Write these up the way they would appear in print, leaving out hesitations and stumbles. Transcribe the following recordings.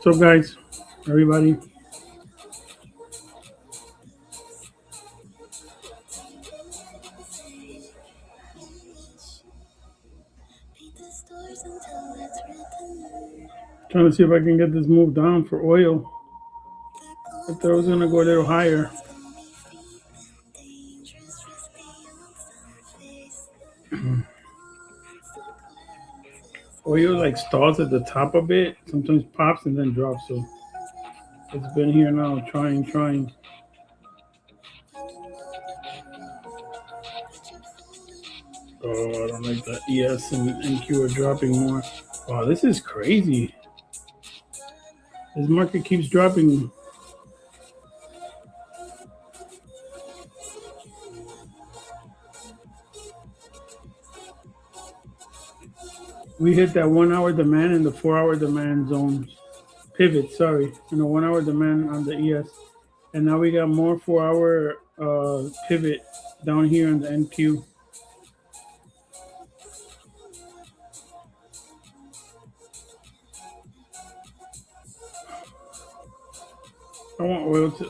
What's up, guys? Everybody. Trying to see if I can get this move down for oil. I thought it was going to go a little higher. Oil like stalls at the top a bit, sometimes pops and then drops. So it's been here now, trying. Oh, I don't like that. ES and NQ are dropping more. Wow, this is crazy. This market keeps dropping. We hit that 1 hour demand and the 4 hour demand zones. Pivot, sorry. 1 hour demand on the ES. And now we got more 4 hour pivot down here in the NQ.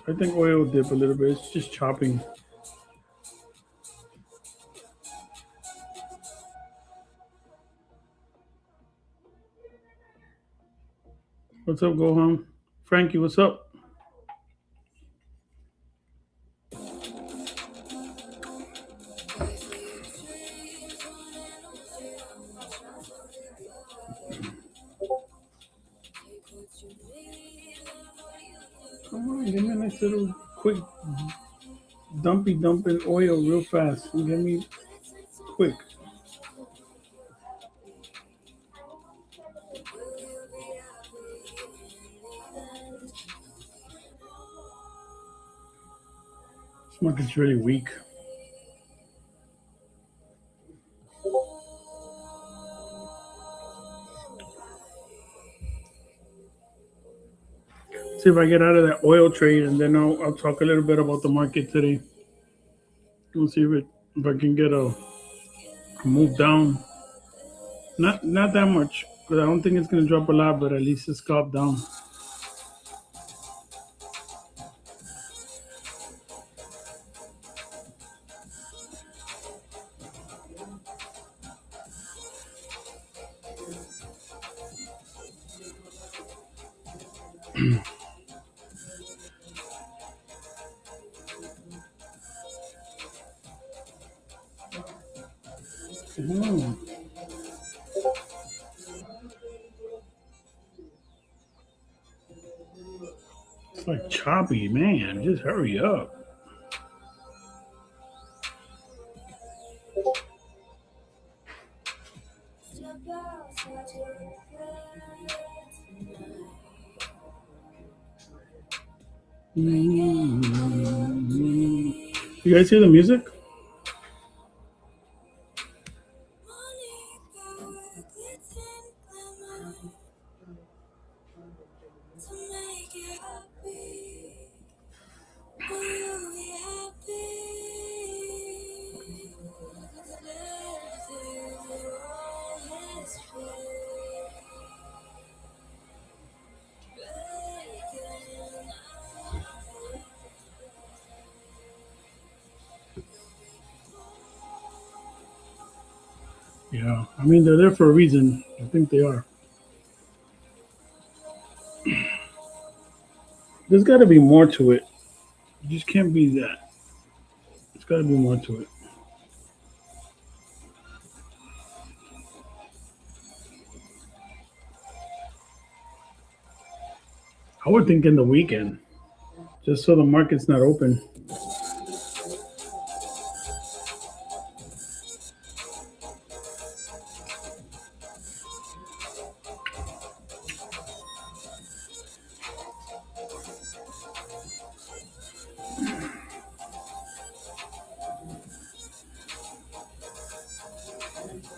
I think oil will dip a little bit. It's just chopping. What's up, Gohan? Frankie, what's up? Come on, give me a nice little quick dumping oil real fast. Give me quick. This market's really weak. See if I get out of that oil trade, and then I'll talk a little bit about the market today. We'll see if I can get a move down. Not that much, because I don't think it's gonna drop a lot, but at least it's scalp down. It's like choppy, man. Just hurry up. You guys hear the music? Yeah, I mean, they're there for a reason. I think they are. There's got to be more to it. It just can't be that. There's got to be more to it. I would think in the weekend, just so the market's not open.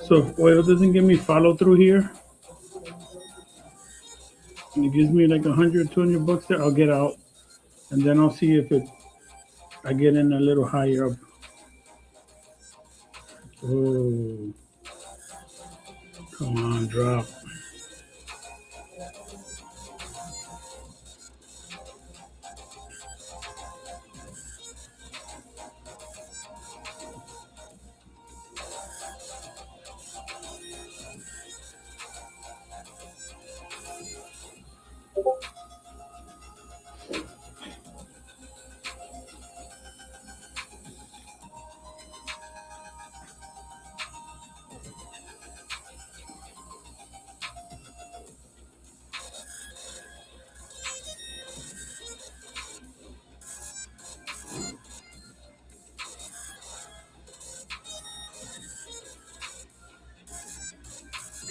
So if oil doesn't give me follow through here, and it gives me like 100, 200 bucks there, I'll get out, and then I'll see if I get in a little higher up. Oh, come on, drop.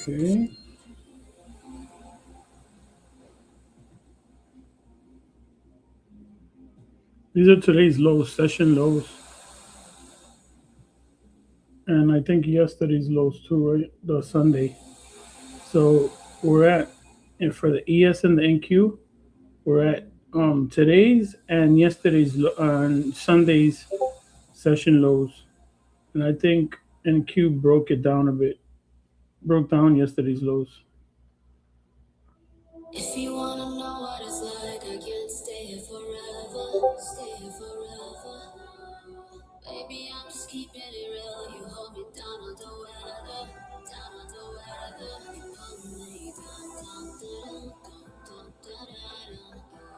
Okay. These are today's lows, session lows. And I think yesterday's lows too, right? The Sunday. So we're at, and for the ES and the NQ, we're at today's and yesterday's Sunday's session lows. And I think NQ broke it down a bit, broke down yesterday's lows. If you wanna know what it's like, I can't stay here forever. Stay here forever. Baby, I'm just keeping it real. You hold me down on the weather. Down on the weather. You hold me down, down, down, down, down, down, down.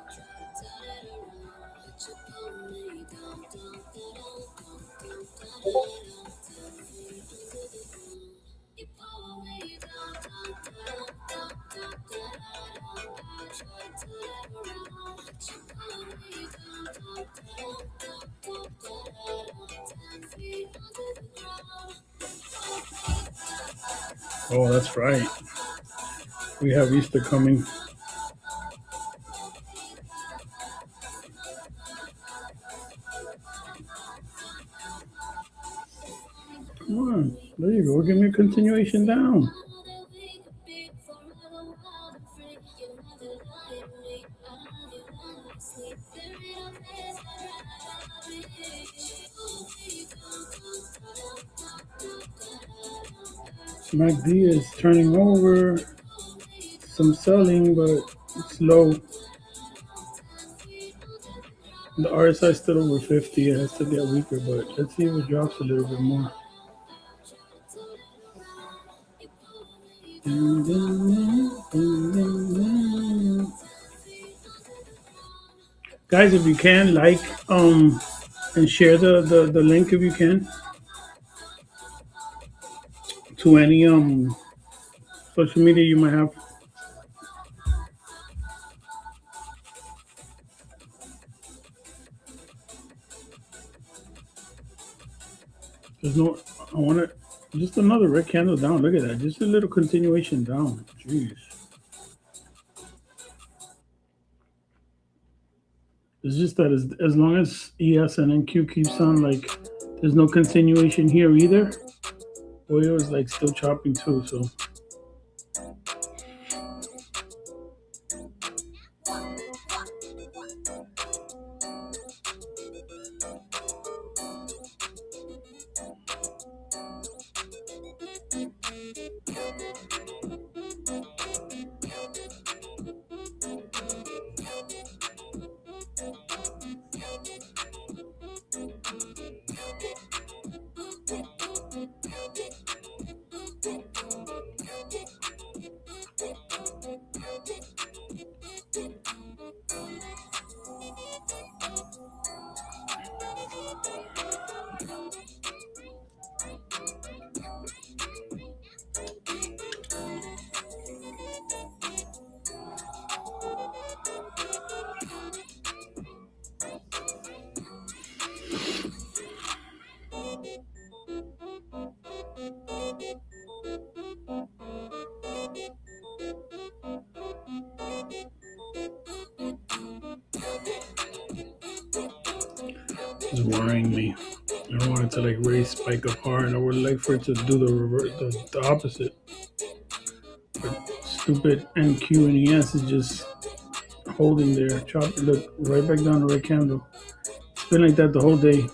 Try to turn it around, but you pull me down, down, down, down, down, down, down, 10 feet under the ground. You pull me down, down, down, down, down, down, down. I try to turn it around, but you pull me down, down, down, down, down, down, down, 10 feet under the ground. Oh, that's right. We have Easter coming. Come on. There you go. Give me a continuation down. MACD is turning over. Some selling, but it's low. The RSI is still over 50. It has to get weaker, but let's see if it drops a little bit more. Guys, if you can, like and share the link if you can to any social media you might have. There's no, I want to, just another red candle down. Look at that. Just a little continuation down. Jeez. It's just that as long as ES and NQ keeps on, like, there's no continuation here either. Oil is like still chopping too, so. It's worrying me. I don't want it to like raise, spike up hard. I would like for it to do the reverse, the opposite. But stupid NQ and ES is just holding there. Chop, look right back down the red candle. It's been like that the whole day.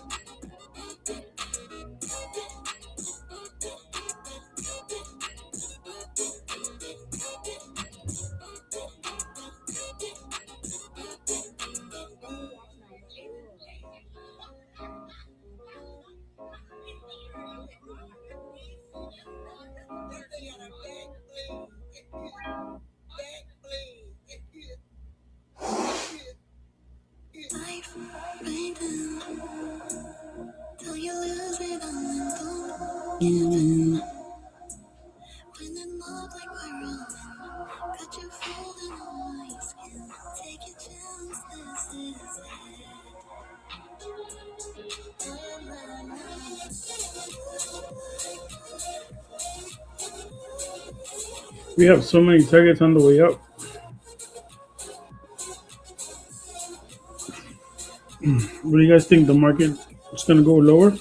We have so many targets on the way up. What do you guys think? The market is going to go lower?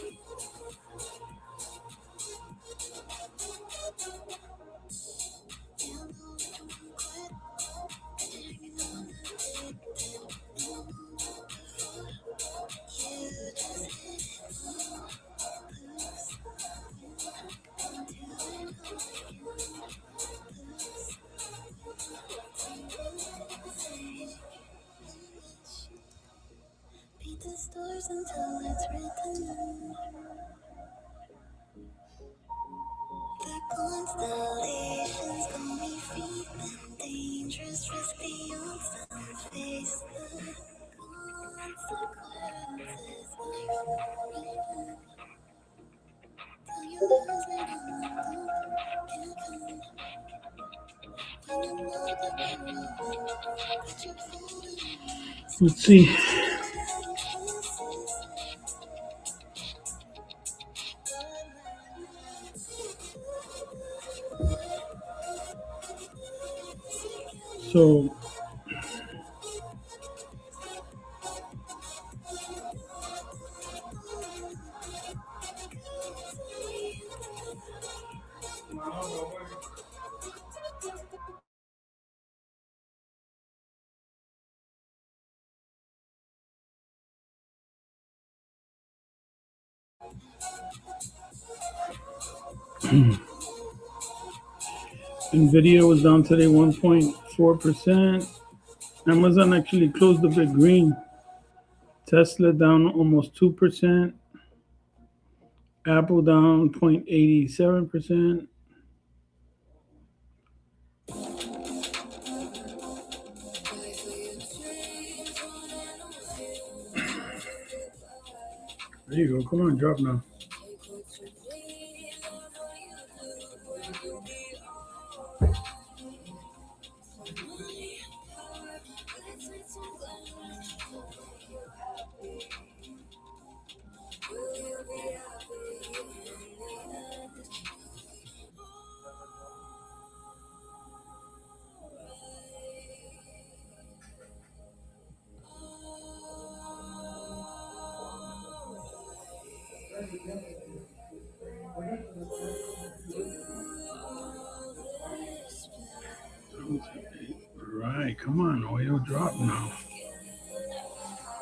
Let's see. So Nvidia was down today 1.4%. Amazon actually closed a bit green. Tesla down almost 2%. Apple down 0.87%. There you go. Come on, drop now. Right, come on, oil drop now.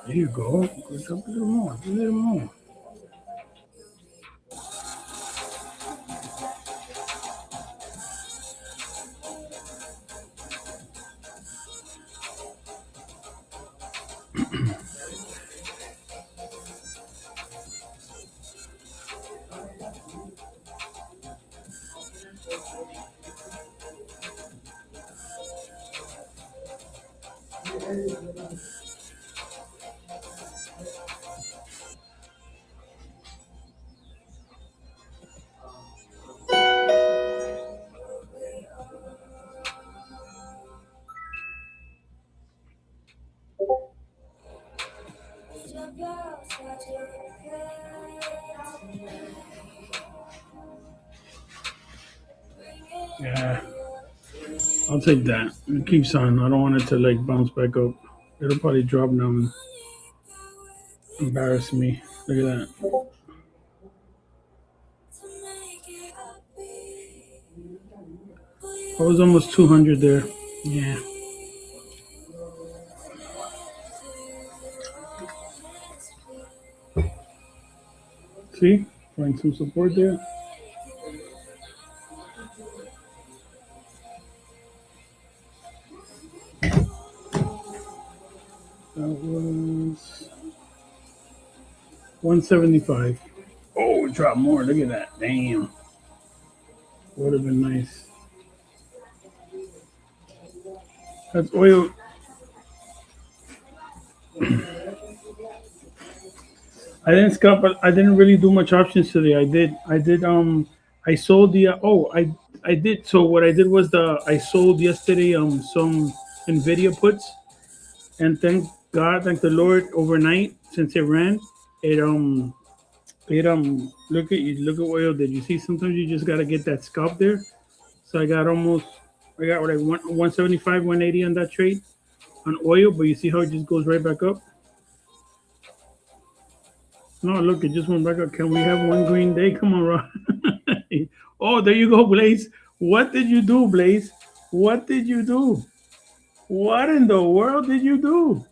There you go. Go drop a little more. A little more. Yeah, I'll take that. It keeps on. I don't want it to like bounce back up. It'll probably drop now and embarrass me. Look at that. I was almost 200 there. Yeah. See? Find some support there. That was 175. Oh, it dropped more. Look at that. Damn. Would have been nice. That's oil. I didn't scalp, but I didn't really do much options today. I sold the I did. So what I did was I sold yesterday some Nvidia puts, and thank God, thank the Lord, overnight since it ran, it look at oil. Did you see? Sometimes you just gotta get that scalp there. So I got almost I got like 175, 180 on that trade on oil, but you see how it just goes right back up? No, look, it just went back up. Can we have one green day? Come on, Ron. Oh, there you go, Blaze. What did you do, Blaze? What did you do? What in the world did you do?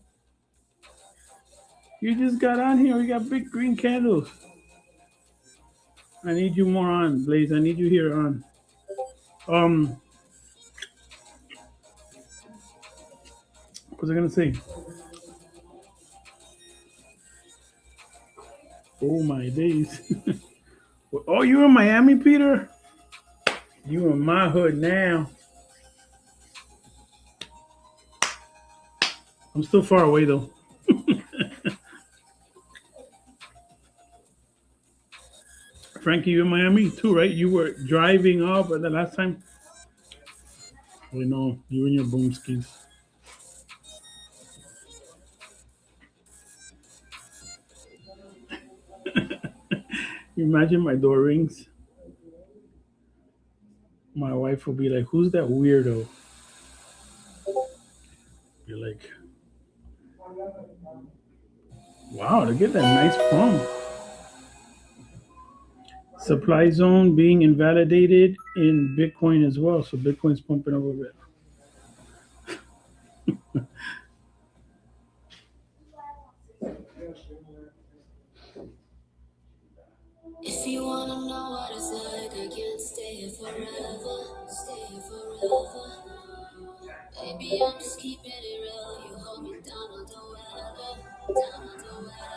You just got on here. We got big green candles. I need you more on, Blaze. I need you here on. Um, what was I gonna say? Oh my days. Oh, you in Miami, Peter? You in my hood now. I'm still far away though. Frankie, you in Miami too, right? You were driving up the last time. We know you and your boomskis. Imagine my door rings. My wife will be like, "Who's that weirdo?" You're like, "Wow, look at that nice pump." Supply zone being invalidated in Bitcoin as well. So Bitcoin's pumping up a bit. If you wanna know what it's like, I can't stay here forever. Stay here forever. Baby, I'm just keeping it real. You hold me down on the weather. Down on the weather.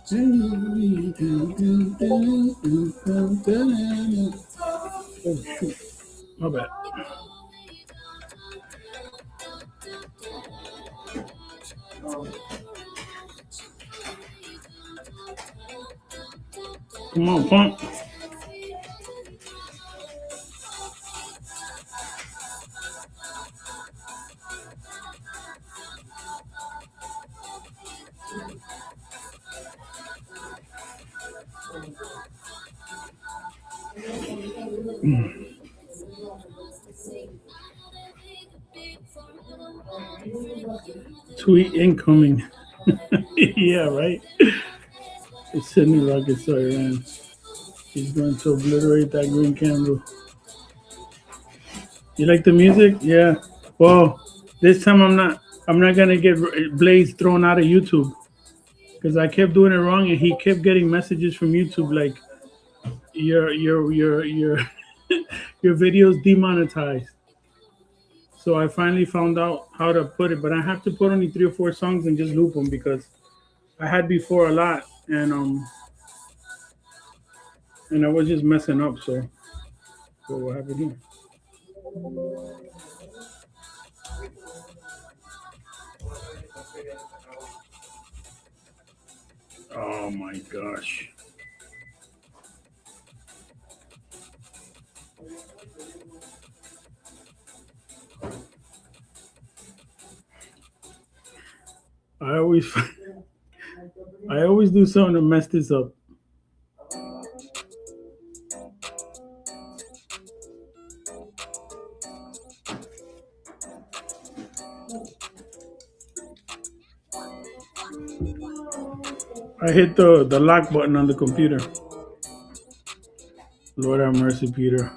You want me down, down, down, down, down, down, down. Oh shoot, my bad. Come on, pump. Tweet incoming. Yeah, right. It's Sydney Rocket Sawyer, man. He's going to obliterate that green candle. You like the music? Yeah. Well, this time I'm not gonna get Blaze thrown out of YouTube because I kept doing it wrong and he kept getting messages from YouTube like your your video's demonetized. So I finally found out how to put it, but I have to put only 3 or 4 songs and just loop them because I had before a lot and I was just messing up. So what happened here? Oh my gosh. I always I always do something to mess this up. I hit the lock button on the computer. Lord have mercy, Peter.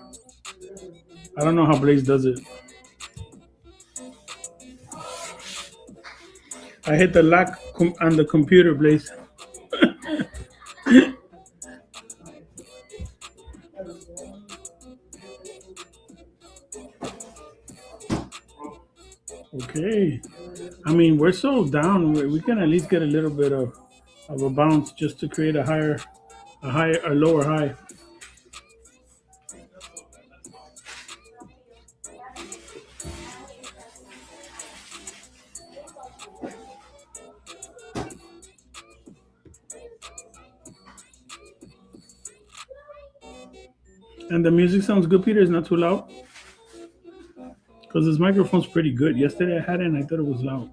I don't know how Blaze does it. I hit the lock on the computer, Blaze. Okay. I mean, we're so down. We can at least get a little bit of a bounce just to create a lower high. And the music sounds good, Peter. It's not too loud. Because this microphone's pretty good. Yesterday I had it and I thought it was loud.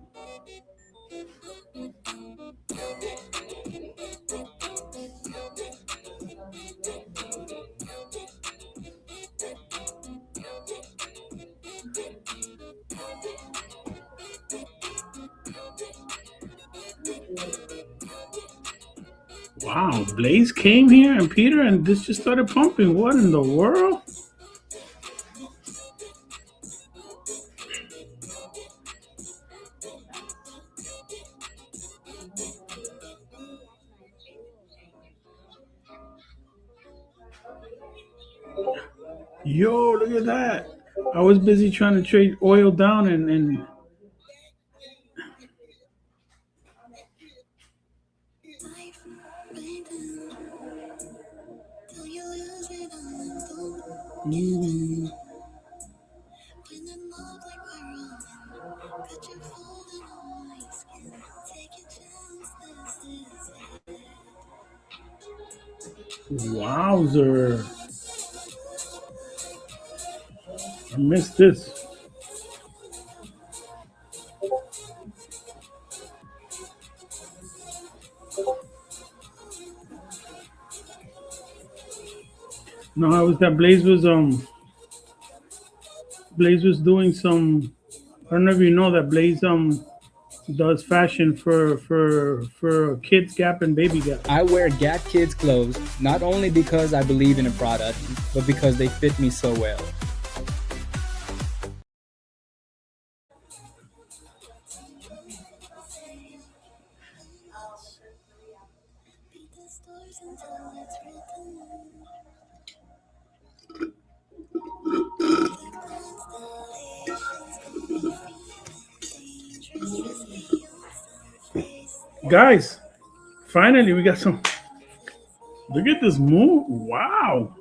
Wow, Blaze came here and Peter and this just started pumping. What in the world? Yo, look at that. I was busy trying to trade oil down and mm, wowzer. I missed this. No, I was that Blaze was doing some. I don't know if you know that Blaze does fashion for Kids Gap and Baby Gap. I wear Gap Kids clothes not only because I believe in a product, but because they fit me so well. Guys, finally we got some. Look at this move! Wow.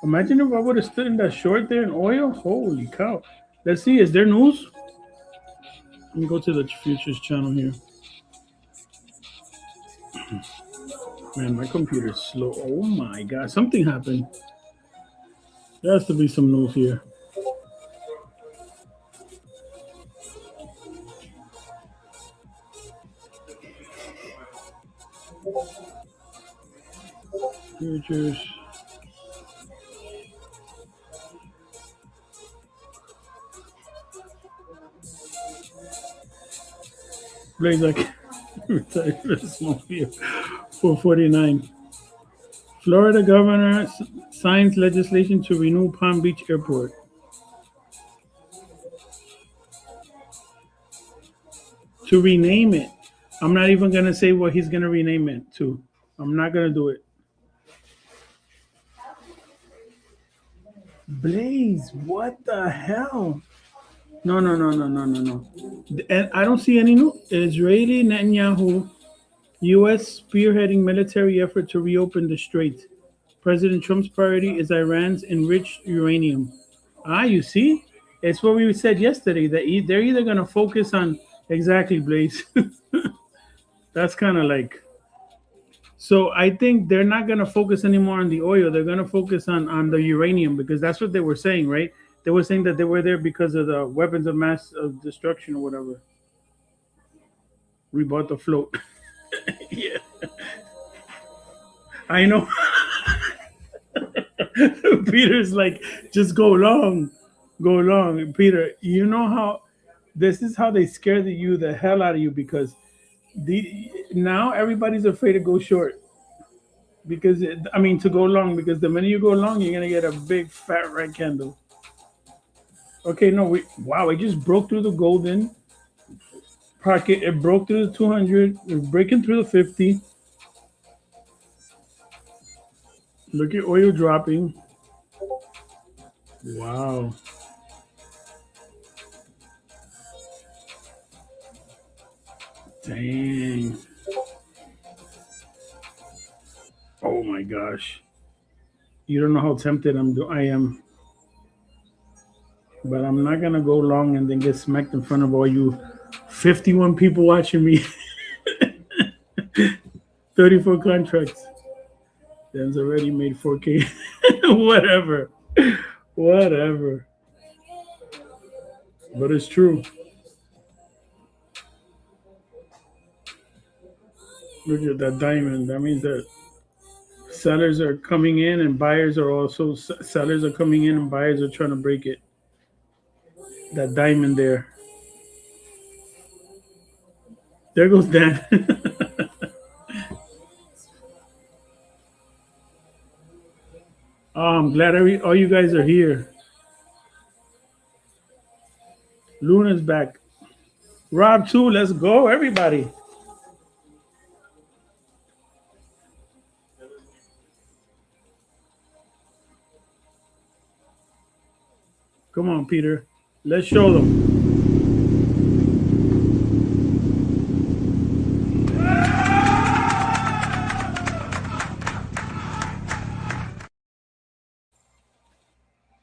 Imagine if I would have stood in that short there in oil. Holy cow! Let's see. Is there news? Let me go to the futures channel here. Man, my computer's slow. Oh my god, something happened. There has to be some news here. Futures. Blaze like retired for this movie. 449. Florida governor signs legislation to renew Palm Beach Airport. To rename it. I'm not even gonna say what he's gonna rename it to. I'm not gonna do it. Blaze, what the hell? No, no, no, no, no, no, no. And I don't see any new Israeli Netanyahu, U.S. spearheading military effort to reopen the strait. President Trump's priority is Iran's enriched uranium. Ah, you see? It's what we said yesterday that they're either going to focus on exactly Blaze. That's kind of like so. I think they're not going to focus anymore on the oil. They're going to focus on the uranium because that's what they were saying, right? They were saying that they were there because of the weapons of mass destruction or whatever. We bought the float. Yeah, I know. Peter's like, just go long. Peter, you know how this is how they scare you the hell out of you because now everybody's afraid to go short because I mean to go long because the minute you go long, you're gonna get a big fat red candle. Okay, no, wow, it just broke through the golden pocket. It broke through the 200. It's breaking through the 50. Look at oil dropping. Wow, dang. Oh my gosh. You don't know how tempted I am, but I'm not gonna go long and then get smacked in front of all you 51 people watching me. 34 contracts. Dan's already made 4K. Whatever. Whatever. But it's true. Look at that diamond. That means that sellers are coming in and buyers are also sellers are coming in and buyers are trying to break it. That diamond there. There goes Dan. I'm glad all you guys are here. Luna's back. Rob too. Let's go, everybody. Come on, Peter. Let's show them.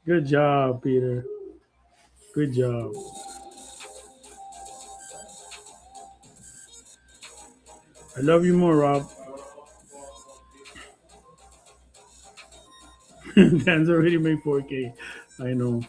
Good job, Peter. Good job. I love you more, Rob. Dan's already made 4K. I know.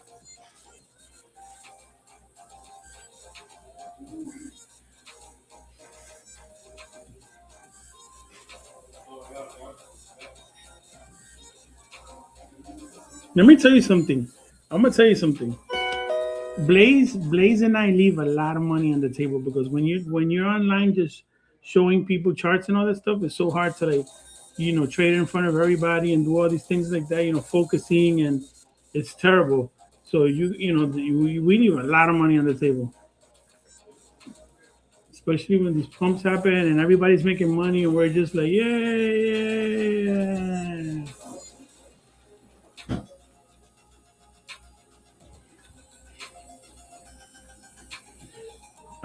Let me tell you something. I'm gonna tell you something. Blaze and I leave a lot of money on the table because when you're online just showing people charts and all that stuff, it's so hard to like, trade in front of everybody and do all these things like that. Focusing and it's terrible. So we leave a lot of money on the table, especially when these pumps happen and everybody's making money and we're just like, yeah.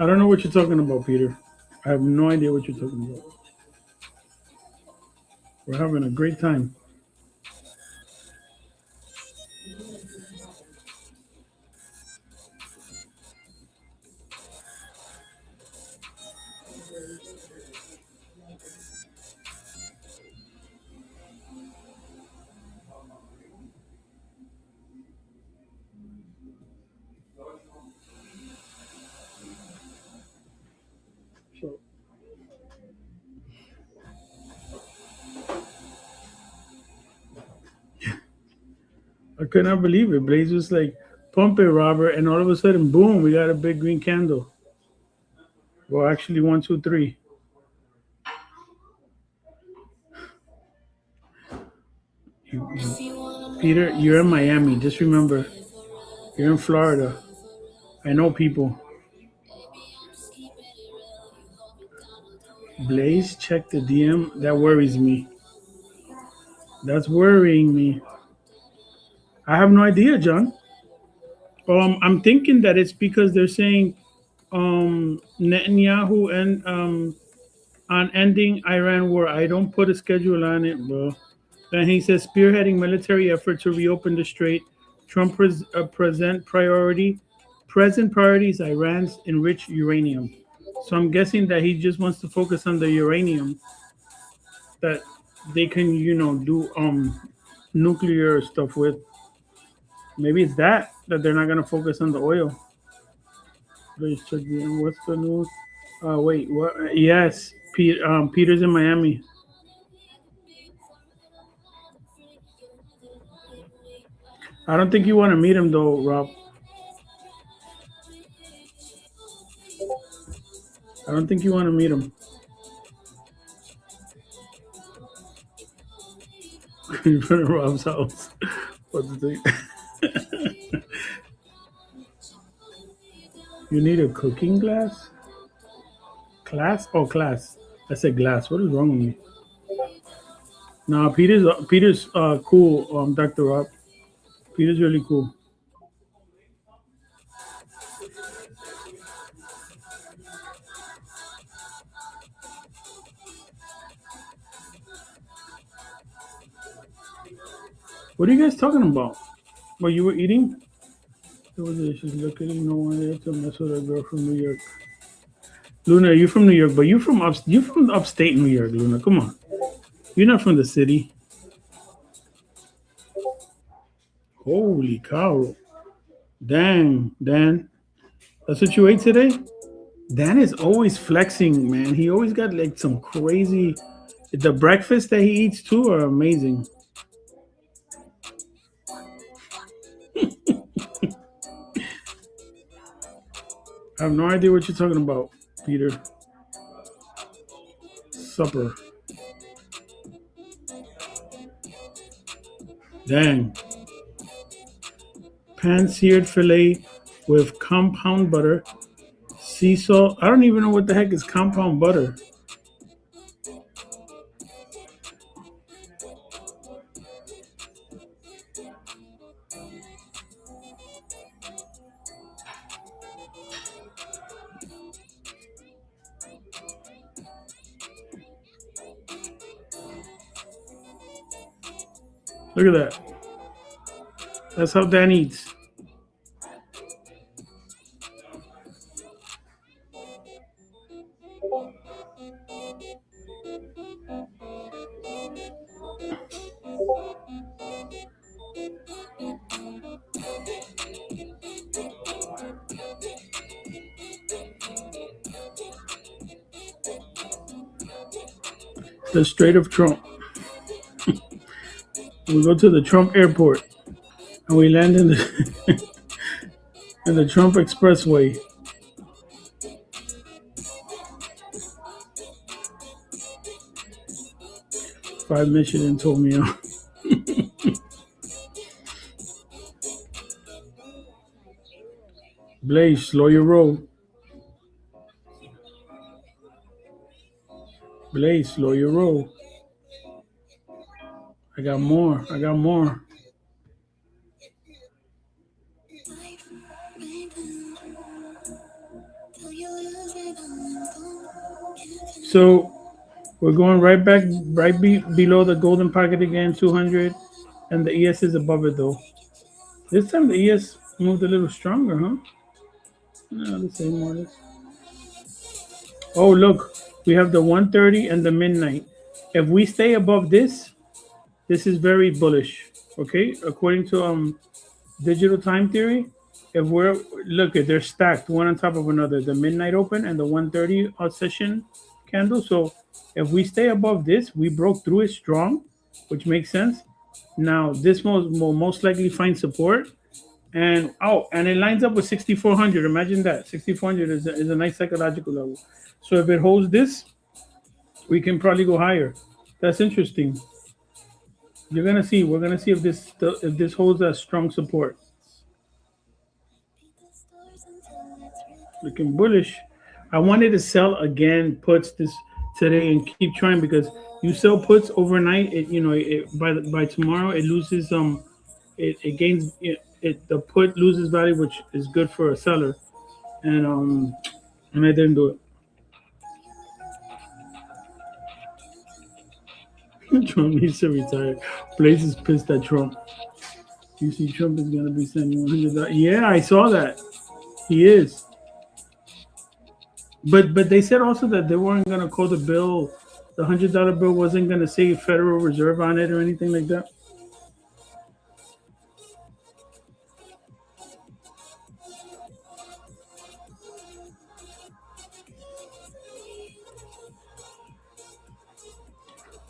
I don't know what you're talking about, Peter. I have no idea what you're talking about. We're having a great time. So I could not believe it. Blaze was like, pump it, Robert. And all of a sudden, boom, we got a big green candle. Well, actually, one, two, three. Peter, you're in Miami. Just remember, you're in Florida. I know people. Blaze, check the DM. That worries me. That's worrying me. I have no idea, John. I'm thinking that it's because they're saying Netanyahu and on ending Iran war. I don't put a schedule on it, bro. Then he says spearheading military effort to reopen the strait. Trump present priority is Iran's enriched uranium. So I'm guessing that he just wants to focus on the uranium that they can, do nuclear stuff with. Maybe it's that they're not gonna focus on the oil. Please check what's the news. Wait, what? Yes, Peter's in Miami. I don't think you want to meet him though, Rob. I don't think you want to meet him. In front of Rob's house. What's the thing? You need a cooking glass? Class? Oh, class. I said glass. What is wrong with me? No, Peter's cool. Dr. Rob. Peter's really cool. What are you guys talking about? What you were eating? It was she's looking no one there to mess with a girl from New York. Luna, you from New York, but you from upstate New York, Luna. Come on. You're not from the city. Holy cow. Dang, Dan. That's what you ate today? Dan is always flexing, man. He always got like some crazy. The breakfast that he eats too are amazing. I have no idea what you're talking about, Peter. Supper. Dang. Pan-seared filet with compound butter, sea salt. I don't even know what the heck is compound butter. Look at that. That's how Dan eats. The Strait of Trump. We go to the Trump airport and we land in the in the Trump Expressway. 5 Michelin told me off. Blaze, slow your roll. Blaze, slow your roll. I got more. I got more. So we're going right back, below the golden pocket again, 200, and the ES is above it though. This time the ES moved a little stronger, huh? No, the same more or less. Oh, look, we have the 130 and the midnight. If we stay above this, this is very bullish. Okay, according to digital time theory, if we're look at they're stacked one on top of another, the midnight open and the 130 session candle. So if we stay above this, we broke through it strong, which makes sense. Now this will most likely find support, and it lines up with 6400. Imagine that 6400 is a nice psychological level. So if it holds this, we can probably go higher. That's interesting. You're gonna see. We're gonna see if this holds a strong support. Looking bullish. I wanted to sell again puts this today and keep trying because you sell puts overnight. By tomorrow it loses it gains the put loses value, which is good for a seller, and I didn't do it. Trump needs to retire. Blaze is pissed at Trump. You see, Trump is gonna be sending $100. Yeah, I saw that. He is. But they said also that they weren't gonna call the bill. The $100 bill wasn't gonna say Federal Reserve on it or anything like that.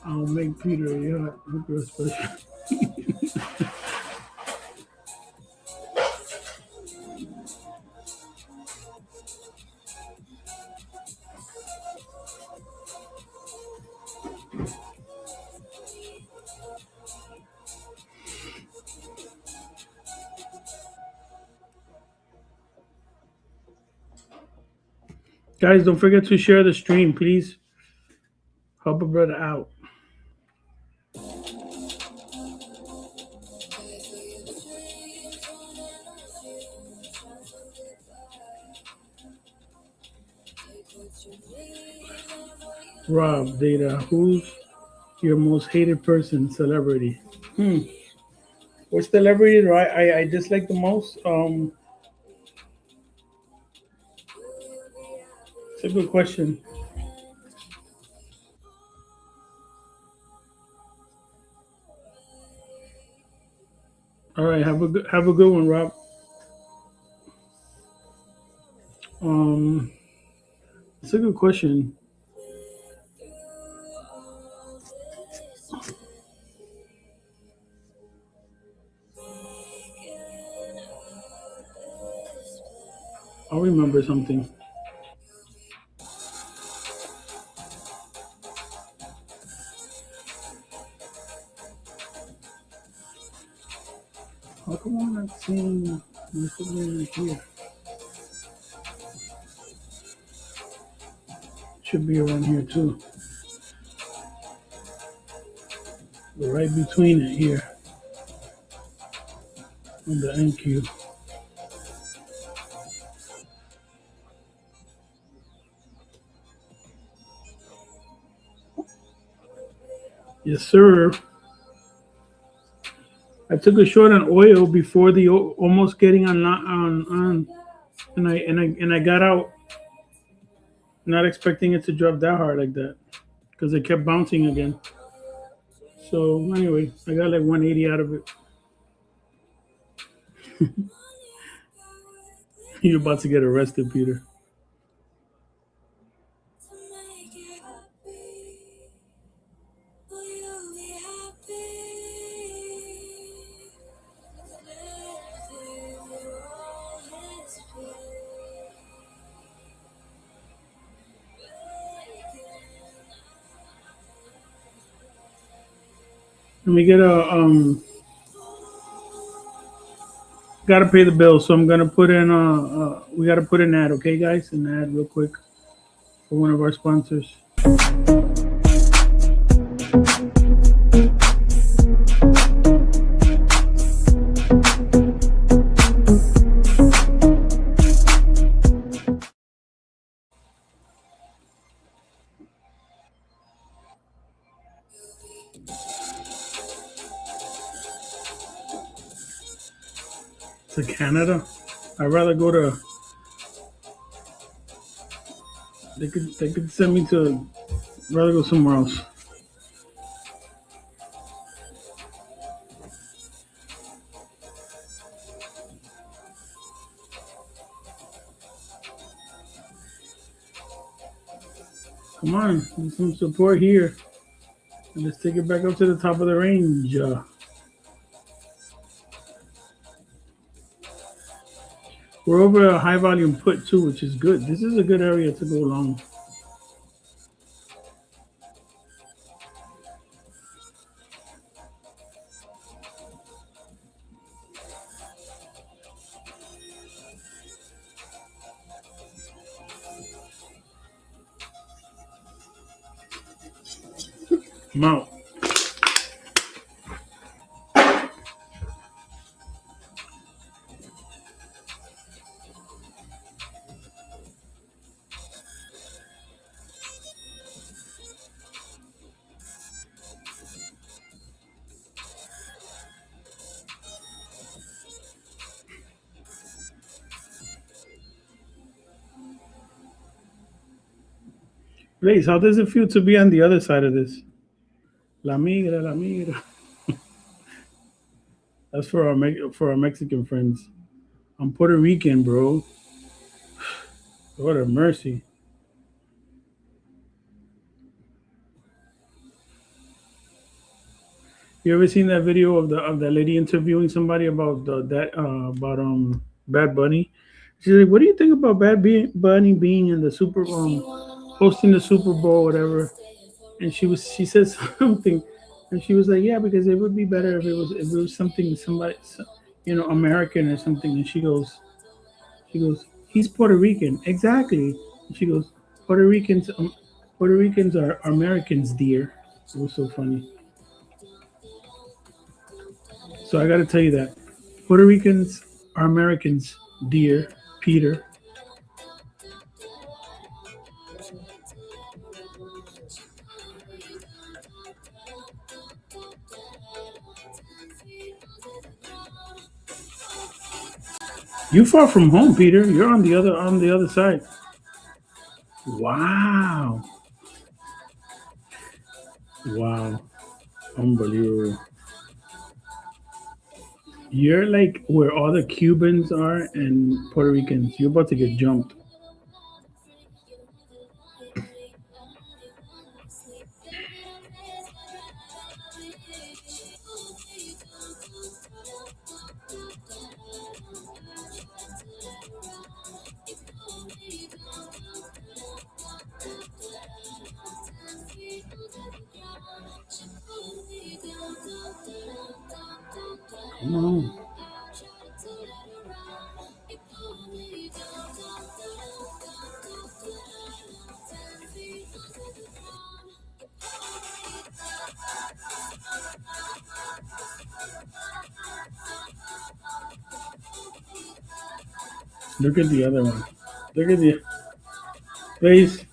I'll make Peter a yacht. Hooker special. Guys, don't forget to share the stream, please. Help a brother out. Rob, Data, who's your most hated person, celebrity? Which celebrity do I dislike the most? It's a good question. All right, have a good one, Rob. Um, it's a good question. I'll remember something. How come I'm not seeing my signal here? Should be around here too. But right between it here on the NQ. Yes, sir. I took a short on oil before the almost getting on, and I got out, not expecting it to drop that hard like that because it kept bouncing again. So anyway, I got like 180 out of it. You're about to get arrested, Peter. Let me get a Gotta pay the bill, so I'm gonna put in we gotta put an ad, okay, guys? An ad real quick for one of our sponsors. To Canada. I'd rather go to. They could send me to. I'd rather go somewhere else. Come on, need some support here. And let's take it back up to the top of the range. We're over a high volume put too, which is good. This is a good area to go long. I'm out. Blaze, how does it feel to be on the other side of this? La migra, la migra. That's for our Mexican friends. I'm Puerto Rican, bro. What a mercy. You ever seen that video of that lady interviewing somebody about that about Bad Bunny? She's like, "What do you think about Bunny being in the hosting the Super Bowl, whatever?" And she said something, and she was like, "Yeah, because it would be better if it was something American or something." And she goes, "He's Puerto Rican, exactly." And she goes, Puerto Ricans are Americans, dear." It was so funny. So I got to tell you that Puerto Ricans are Americans, dear Peter. You far from home, Peter. You're on the other side. Wow, wow, unbelievable. You're like where all the Cubans are and Puerto Ricans. You're about to get jumped. Come on. Look at the other one. Look at the please.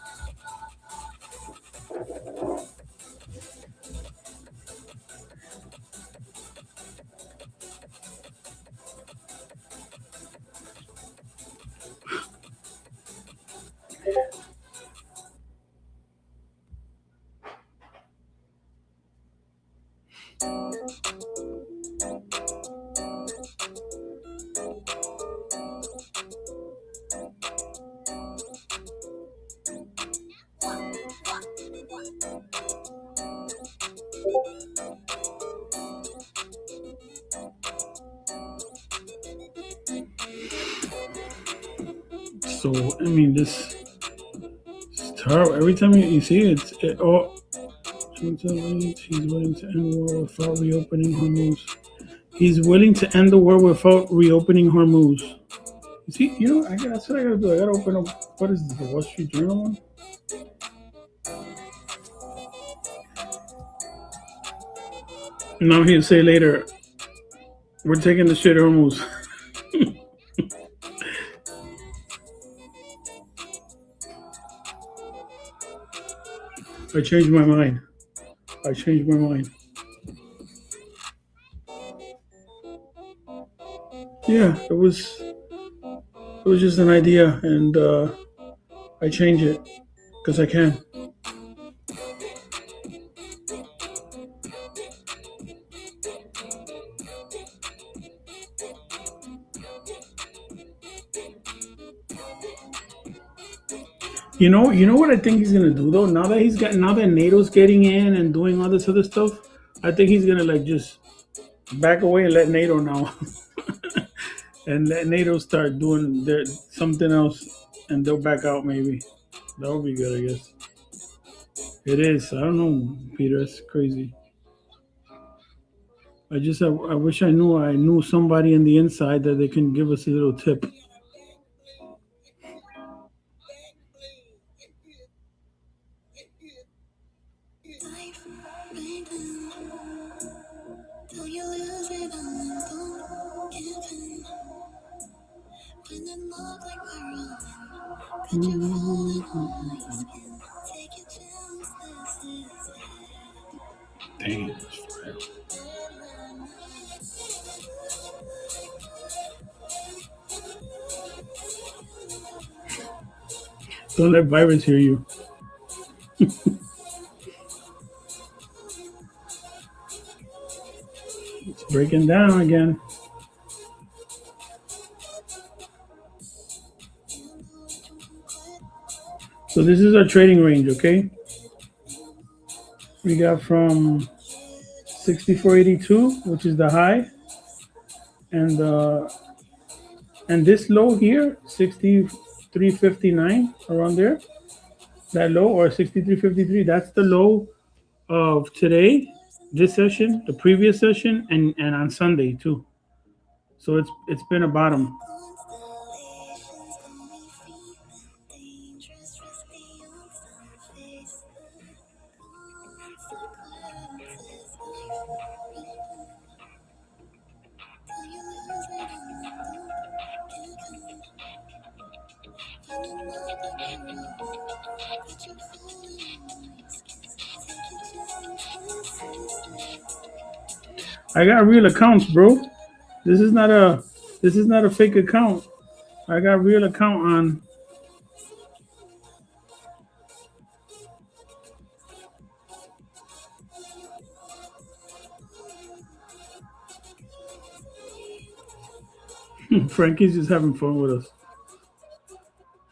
So I mean, this is terrible. Every time you see it, he's willing to end the war without reopening Hormuz. He's willing to end the war without reopening Hormuz. You see, that's what I gotta do. I gotta open up. What is this? The Wall Street Journal one? Now he'll say later, "We're taking the shit, Hormuz." I changed my mind. I changed my mind. Yeah, it was just an idea, and I change it because I can. You know what I think he's gonna do though. Now that NATO's getting in and doing all this other stuff, I think he's gonna like just back away and let NATO now, and let NATO start doing something else, and they'll back out maybe. That would be good, I guess. It is. I don't know, Peter. It's crazy. I wish I knew somebody in the inside that they can give us a little tip. Dang. Don't let virus hear you. It's breaking down again. So this is our trading range, okay? We got from 64.82, which is the high, and this low here, 63.59, around there. That low, or 63.53, that's the low of today, this session, the previous session, and on Sunday too. So it's been a bottom. I got real accounts, bro. This is not a fake account. I got real account on. Frankie's just having fun with us.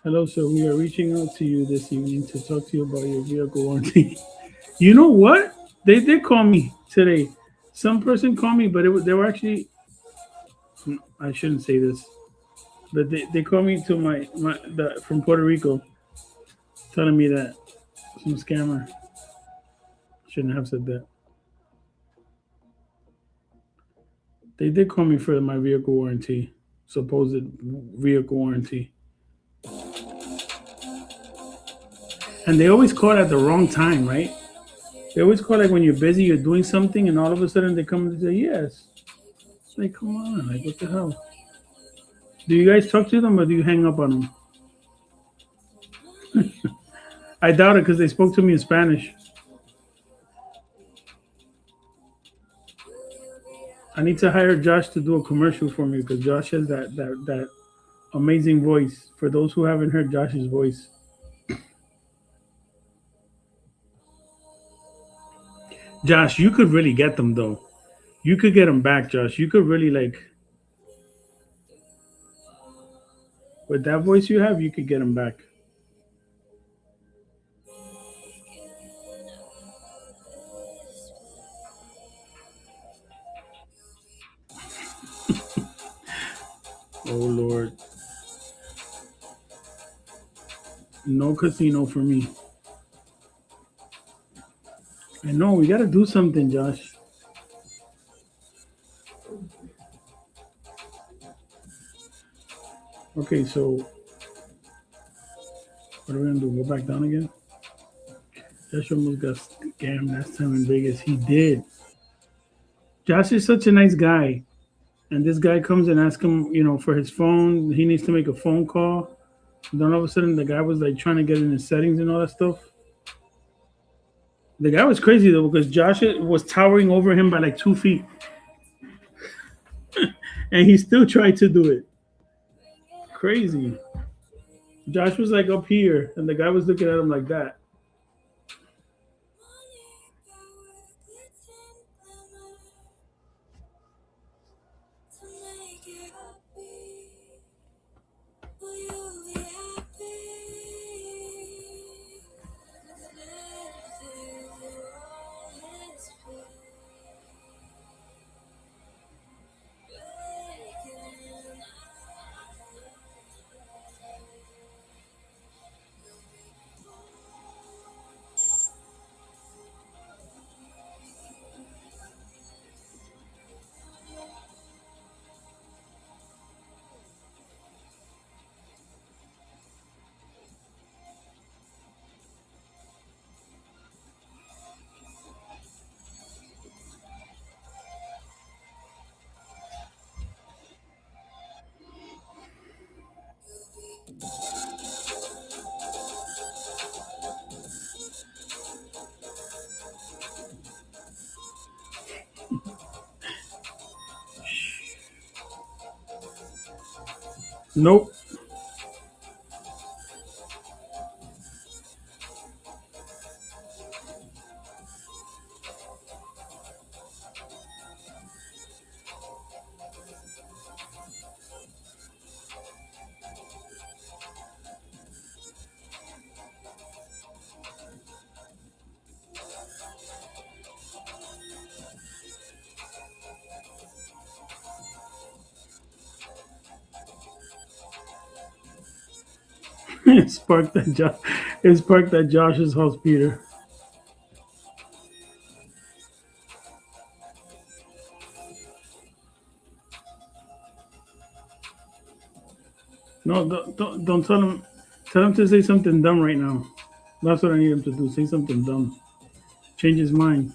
Hello, sir. We are reaching out to you this evening to talk to you about your vehicle warranty. You know what? They did call me today. Some person called me, but they were actually. I shouldn't say this, but they called me to from Puerto Rico, telling me that some scammer. Shouldn't have said that. They did call me for my vehicle warranty, supposed vehicle warranty. And they always call at the wrong time, right? They always call like when you're busy, you're doing something, and all of a sudden they come and say yes. It's like, come on, like what the hell? Do you guys talk to them or do you hang up on them? I doubt it because they spoke to me in Spanish. I need to hire Josh to do a commercial for me because Josh has that amazing voice. For those who haven't heard Josh's voice, Josh, you could really get them though. You could get them back, Josh. You could really like with that voice you have, you could get them back. Oh Lord, no casino for me. I know we got to do something, Josh. Okay, so what are we gonna do? Go back down again? Josh almost got scammed last time in Vegas. He did. Josh is such a nice guy, and this guy comes and asks him, for his phone. He needs to make a phone call. And then all of a sudden, the guy was like trying to get in his settings and all that stuff. The guy was crazy though because Josh was towering over him by like 2 feet, and he still tried to do it. Crazy. Josh was like up here, and the guy was looking at him like that. Nope. It sparked that Josh. It sparked that Josh's house, Peter. No, don't tell him. Tell him to say something dumb right now. That's what I need him to do. Say something dumb. Change his mind.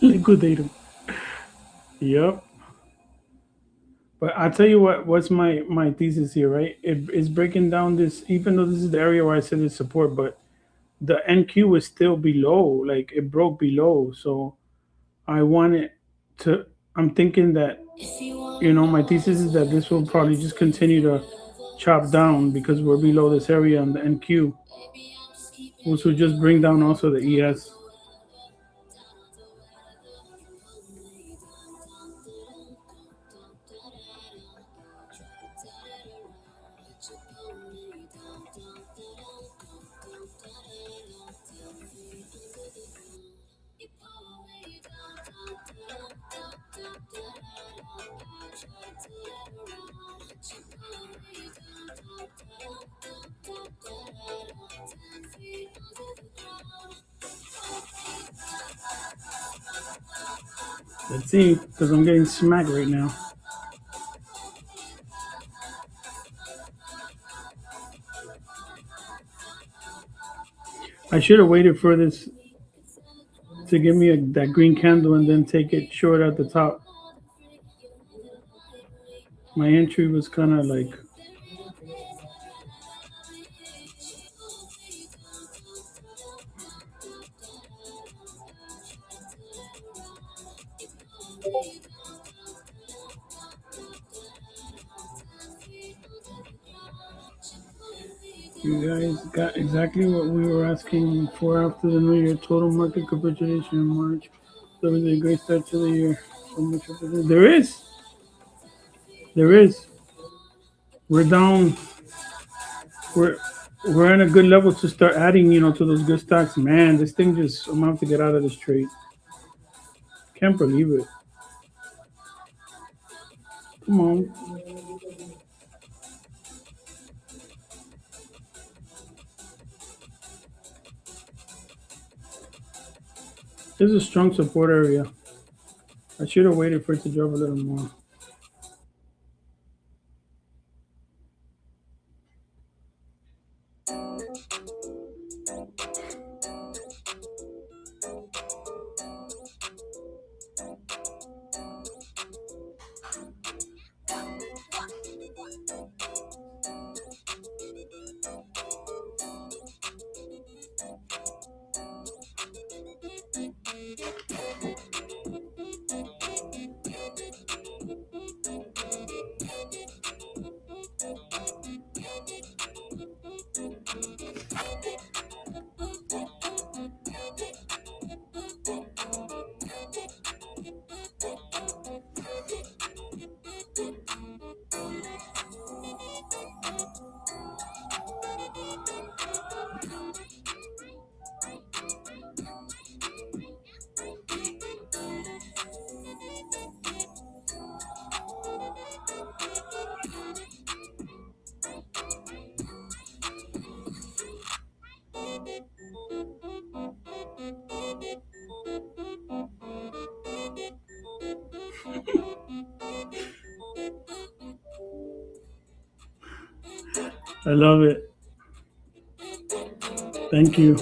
Liquidate him. Yep. But I tell you what. What's my thesis here, right? It's breaking down this. Even though this is the area where I said it's support, but the NQ is still below. Like it broke below. So I want it to. I'm thinking that my thesis is that this will probably just continue to chop down because we're below this area on the NQ, which will just bring down also the ES. Let's see, because I'm getting smacked right now. I should have waited for this to give me that green candle and then take it short at the top. My entry was kind of like, you guys got exactly what we were asking for after the New Year. Total market capitulation in March. There was a great start to the year. So much there is. There is. We're down. We're we're in a good level to start adding, to those good stocks. Man, this thing just I'm gonna have to get out of this trade. Can't believe it. Come on. This is a strong support area. I should have waited for it to drop a little more. I love it. Thank you.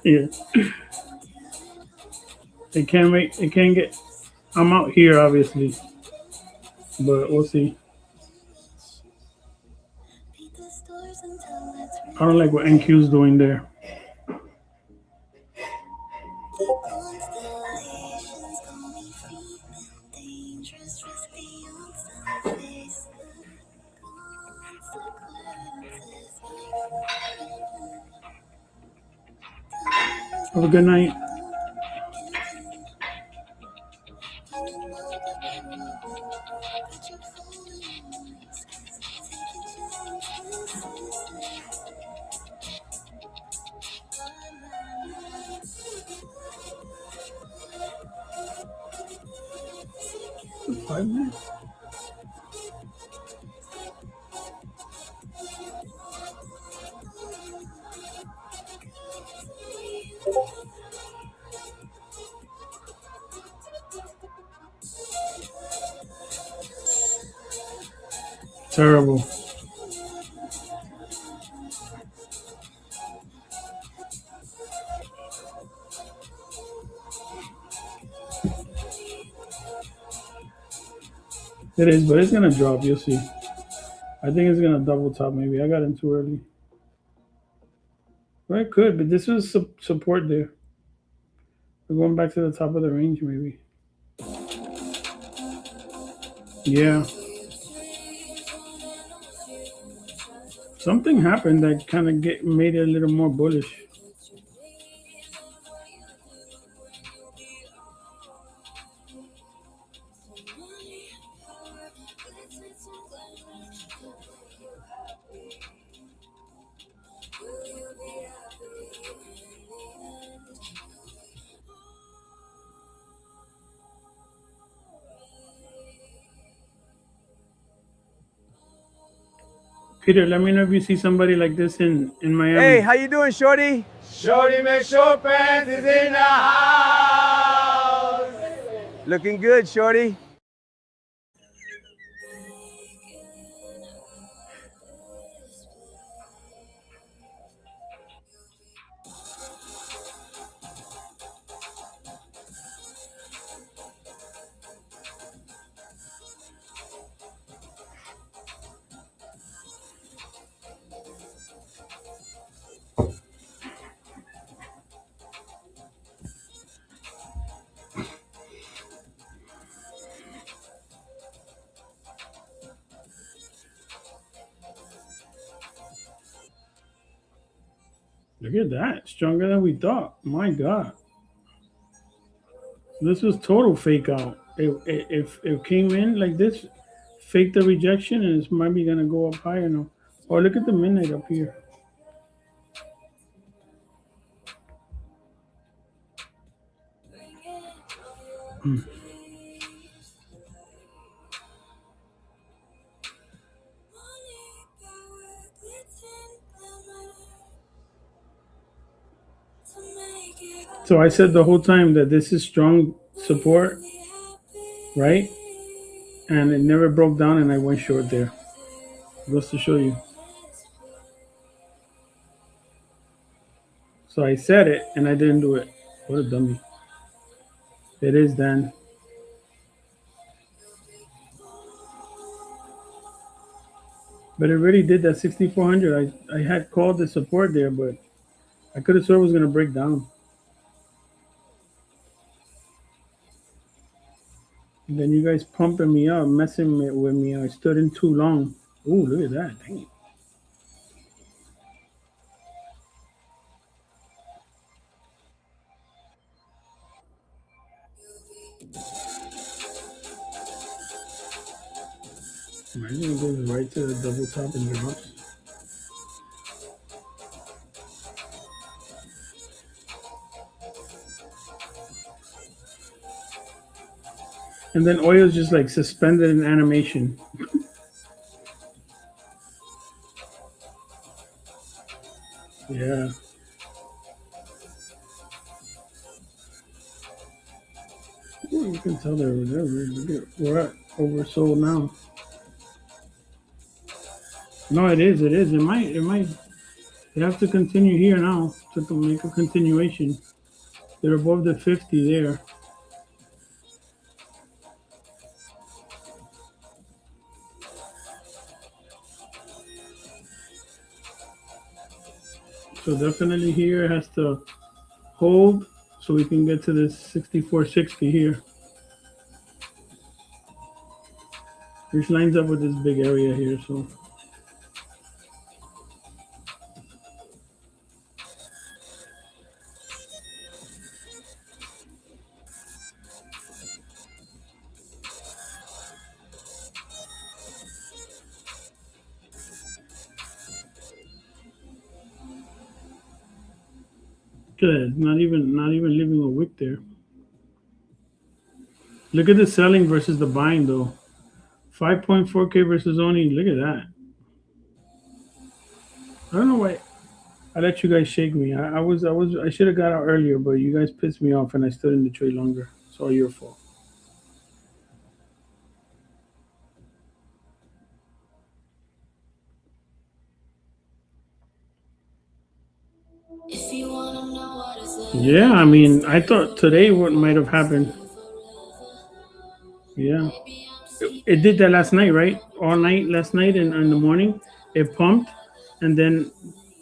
Yeah. It can't get I'm out here obviously, but we'll see. I don't like what NQ's doing there. Have a good night. 5 minute. Terrible. It is, but it's gonna drop. You'll see. I think it's gonna double top. Maybe I got in too early. Well, it could, but this was support there. We're going back to the top of the range, maybe. Yeah. Something happened that kind of get made it a little more bullish. Peter, let me know if you see somebody like this in Miami. Hey, how you doing, Shorty? Shorty McShortpants is in the house. Looking good, Shorty. Look at that. Stronger than we thought. My God. This was total fake out. If it came in like this, fake the rejection, and it's maybe going to go up higher now. Oh, look at the midnight up here. So I said the whole time that this is strong support, right? And it never broke down, and I went short there. Just to show you. So I said it, and I didn't do it. What a dummy. It is then. But it really did that 6,400. I had called the support there, but I could have sworn it was going to break down. And then you guys pumping me up, messing with me. I stood in too long. Ooh, look at that. Dang. Imagine it goes right to the double top and drops. And then oil's just like suspended in animation. Yeah. Ooh, you can tell we're at oversold now. No, it is. It is. It might. They have to continue here now to make a continuation. They're above the 50 there. So definitely here has to hold so we can get to this 64.60 here. Which lines up with this big area here. So good. Not even leaving a wick there. Look at the selling versus the buying though. 5.4K versus only. Look at that. I don't know why I let you guys shake me. I should have got out earlier, but you guys pissed me off and I stood in the trade longer. It's all your fault. Yeah, I mean, I thought today what might have happened. Yeah, it did that last night, right? All night last night and in the morning, it pumped, and then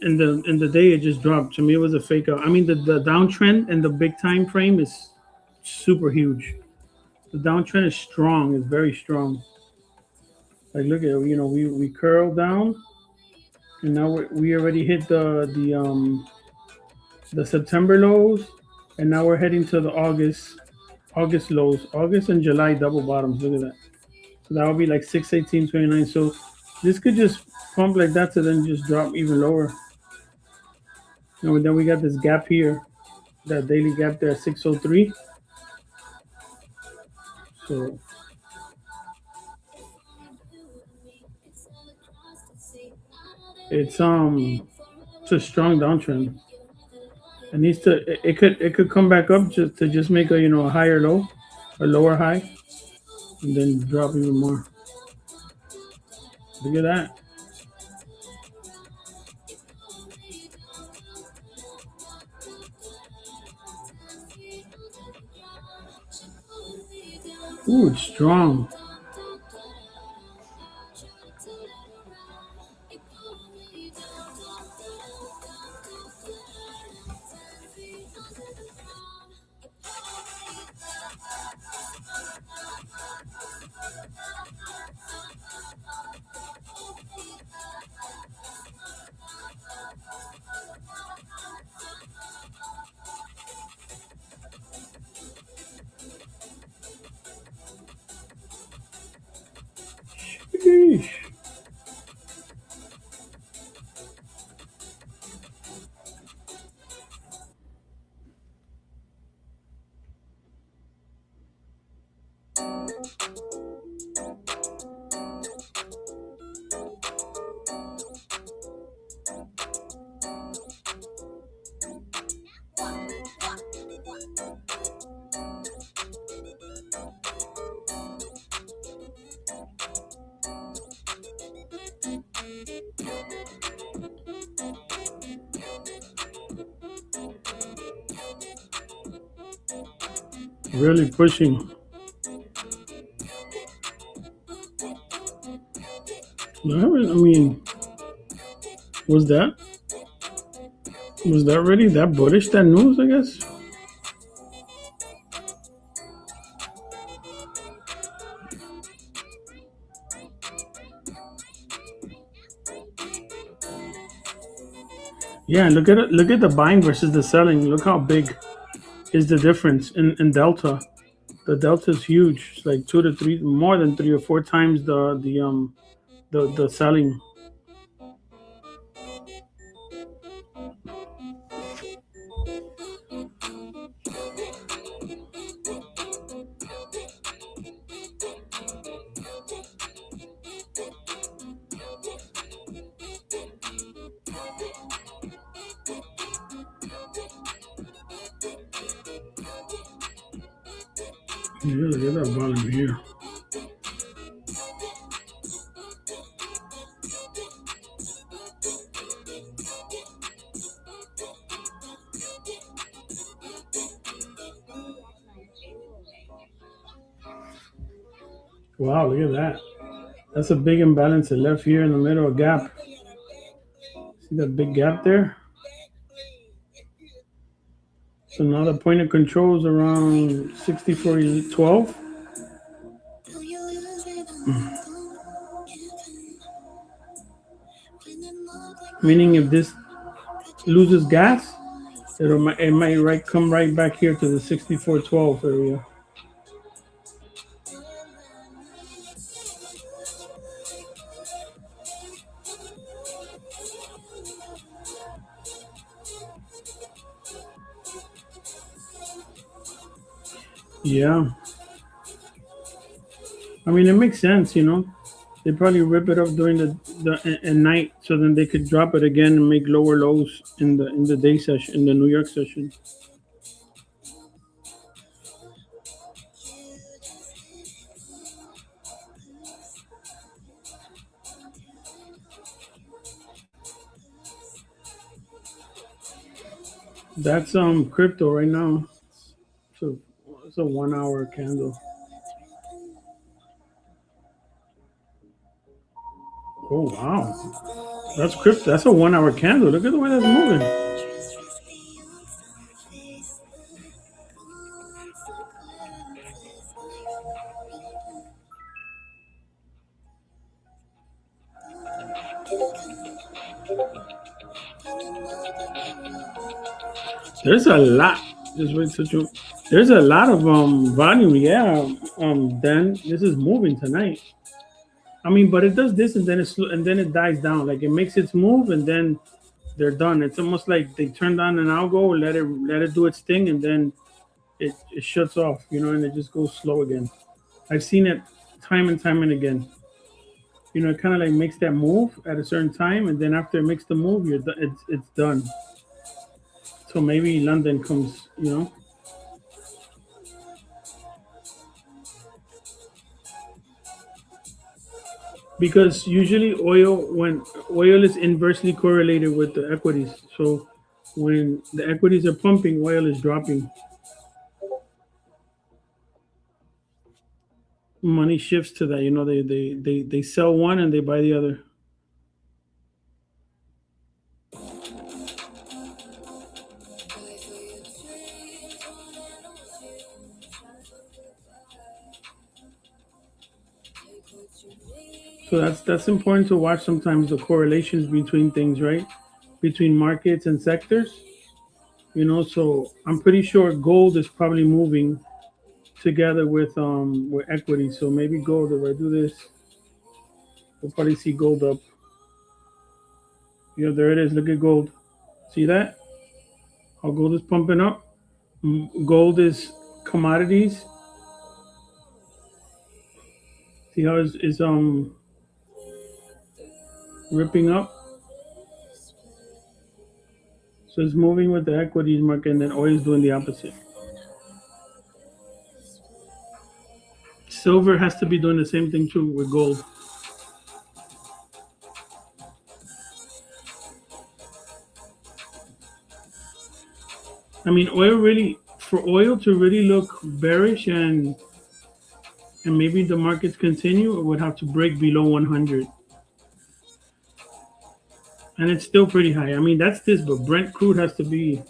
in the day it just dropped. To me, it was a fake out. I mean, the downtrend and the big time frame is super huge. The downtrend is strong. It's very strong. Like look at it, we curled down, and now we already hit the September lows, and now we're heading to the August lows, August and July double bottoms. Look at that. So that would be like 618.29. So this could just pump like that to then just drop even lower. And then we got this gap here, that daily gap there at 603. So it's a strong downtrend. It needs to it could come back up just make a higher low, a lower high, and then drop even more. Look at that. Ooh, it's strong. Sheesh. Really pushing. I mean, was that really that bullish? That news, I guess. Yeah, look at the buying versus the selling. Look how big is the difference in delta. The delta is huge. It's like 2 to 3, more than 3 or 4 times the selling. Yeah, look at that bottom here. Wow, look at that. That's a big imbalance. It left here in the middle, a gap. See that big gap there? So now the point of control is around 64.12. Meaning if this loses gas, it might come right back here to the 64.12 area. Yeah. I mean, it makes sense, you know. They probably rip it up during the at night, so then they could drop it again and make lower lows in the day session, in the New York session. That's crypto right now. So it's a 1 hour candle. Oh wow, that's crypto. That's a 1 hour candle. Look at the way that's moving. There's a lot. Just wait such a. There's a lot of volume. Yeah, Dan, this is moving tonight. I mean, but it does this and then and then it dies down. Like it makes its move and then they're done. It's almost like they turned on an algo, let it do its thing, and then it shuts off. You know, and it just goes slow again. I've seen it time and time and again. You know, it kind of like makes that move at a certain time, and then after it makes the move, it's done. So maybe London comes. You know, because usually when oil is inversely correlated with the equities. So when the equities are pumping, oil is dropping. Money shifts to that. You know, they sell one and they buy the other. So that's important to watch sometimes the correlations between things, right? Between markets and sectors. You know, so I'm pretty sure gold is probably moving together with equity. So maybe gold, if I do this, we'll probably see gold up. You know, there it is. Look at gold. See that? How gold is pumping up? Gold is commodities. See how is ripping up? So it's moving with the equities market, and then oil is doing the opposite. Silver has to be doing the same thing too with gold. I mean, oil really, for oil to really look bearish and maybe the markets continue, it would have to break below 100. And it's still pretty high. I mean, that's this, but Brent crude has to be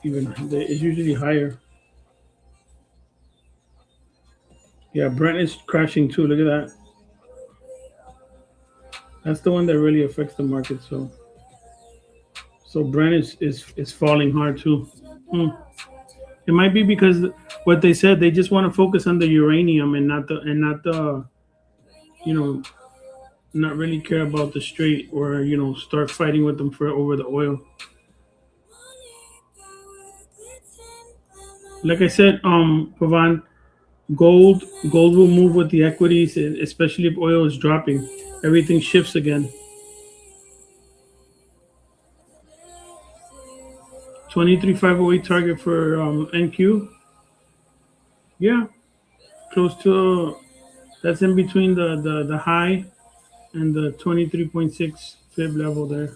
even. It's usually higher. Yeah, Brent is crashing too. Look at that. That's the one that really affects the market. So Brent is falling hard too. Hmm. It might be because what they said they just want to focus on the uranium and not the you know not really care about the straight or start fighting with them for over the oil. Like I said, Pavan, gold will move with the equities, especially if oil is dropping. Everything shifts again. 23,508 target for NQ. Yeah, close to that's in between the high and the 23.6 fib level there.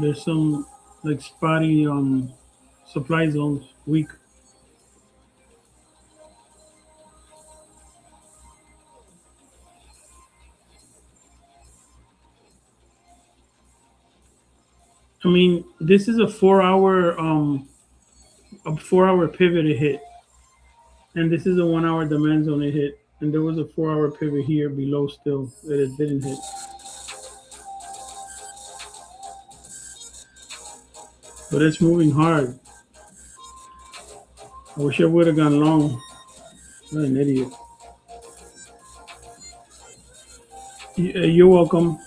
There's some like spotty supply zones weak. I mean, this is a 4 hour pivot it hit, and this is a 1 hour demand zone it hit, and there was a 4 hour pivot here below still that it didn't hit. But it's moving hard. I wish I would have gone long. What an idiot. You're welcome.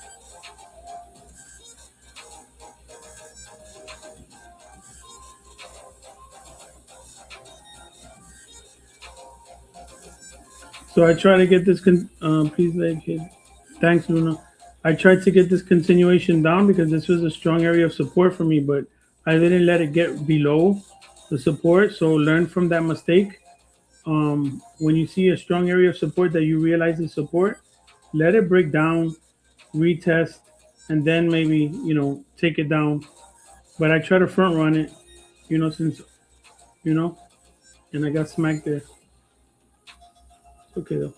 So I try to get this. Please, like, thanks, Luna. I tried to get this continuation down because this was a strong area of support for me, but I didn't let it get below the support. So learn from that mistake. When you see a strong area of support that you realize is support, let it break down, retest, and then maybe take it down. But I try to front run it, since you know, and I got smacked there. Okay though.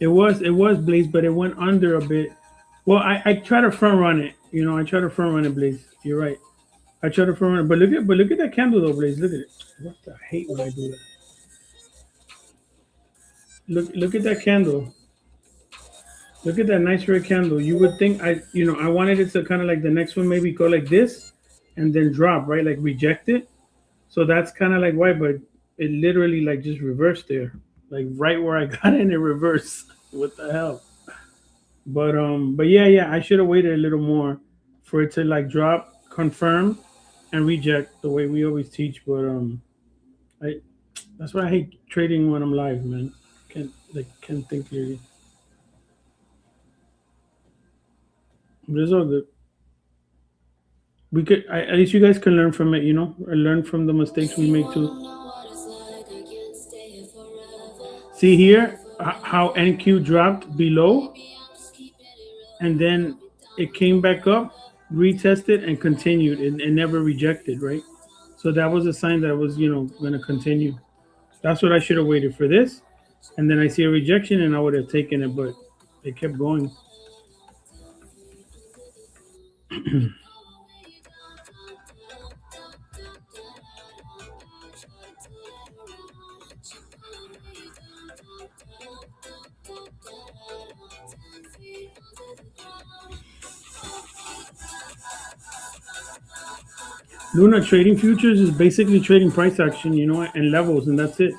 It was Blaze, but it went under a bit. Well, I try to front run it. I try to front run it, Blaze. You're right. I try to front run it, but look at that candle though, Blaze. Look at it. What the I hate when I do that. Look at that candle. Look at that nice red candle. You would think I wanted it to kind of like the next one maybe go like this, and then drop right, like reject it. So that's kind of like why, but it literally like just reversed there, like right where I got in it reverse. What the hell? But yeah, I should have waited a little more for it to like drop, confirm, and reject the way we always teach. But I that's why I hate trading when I'm live, man. Can't think clearly. But it's all good. At least you guys can learn from it, or learn from the mistakes we make too. See here how NQ dropped below, and then it came back up, retested, and continued, and never rejected, right? So that was a sign that it was, going to continue. That's what I should have waited for this, and then I see a rejection, and I would have taken it, but it kept going. Luna, trading futures is basically trading price action, and levels, and that's it.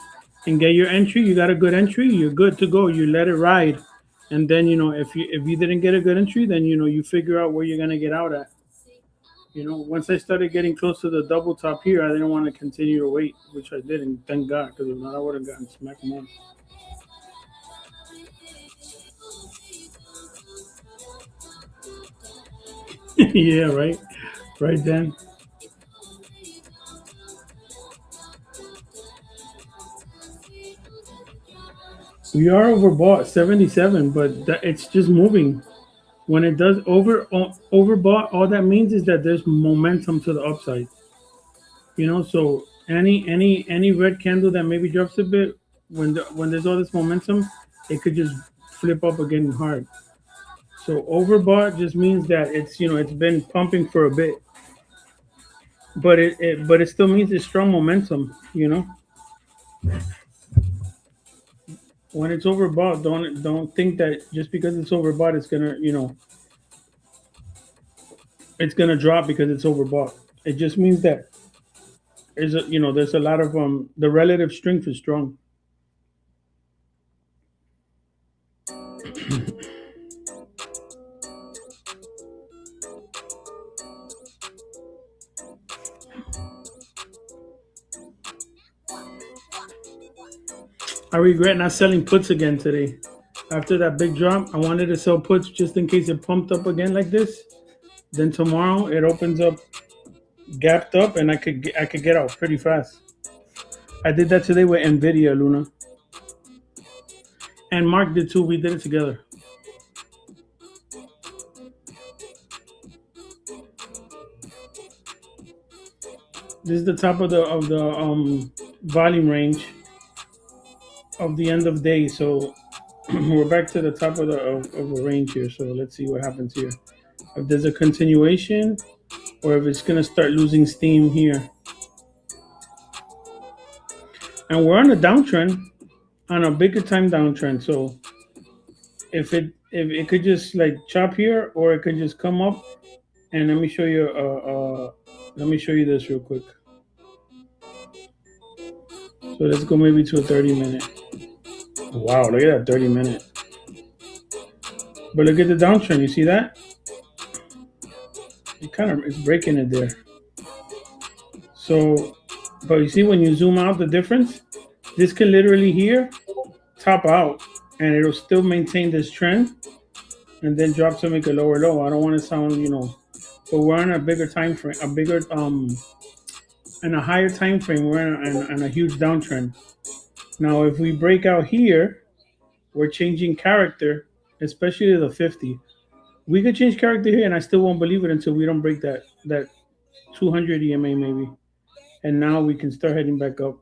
And get your entry. You got a good entry, you're good to go. You let it ride, and then if you didn't get a good entry, then you figure out where you're gonna get out at. Once I started getting close to the double top here, I didn't want to continue to wait, which I didn't. Thank God, because if not, I would have gotten smacked more. Yeah, right, right then. We are overbought 77, but it's just moving. When it does overbought, all that means is that there's momentum to the upside. So any red candle that maybe drops a bit, when there's all this momentum, it could just flip up again hard. So overbought just means that it's been pumping for a bit, but it still means it's strong momentum. When it's overbought, don't think that just because it's overbought, it's gonna drop because it's overbought. It just means that there's a lot of the relative strength is strong. I regret not selling puts again today. After that big drop, I wanted to sell puts just in case it pumped up again like this. Then tomorrow it opens up, gapped up, and I could get out pretty fast. I did that today with Nvidia, Luna, and Mark did too. We did it together. This is the top of the volume range of the end of day. So we're back to the top of the range here. So let's see what happens here. If there's a continuation, or if it's gonna start losing steam here. And we're on a downtrend, on a bigger time downtrend. So if it could just like chop here, or it could just come up. And let me show you this real quick. So let's go maybe to a 30-minute. Wow, look at that 30-minute. But look at the downtrend. You see that? It's breaking it there. So, but you see when you zoom out the difference, This can literally here top out, and it'll still maintain this trend, and then drop to make a lower low. I don't want to sound, but we're on a bigger time frame, a bigger and a higher time frame. We're in a huge downtrend. Now, if we break out here, we're changing character, especially to the 50. We could change character here, and I still won't believe it until we don't break that 200 EMA maybe, and now we can start heading back up.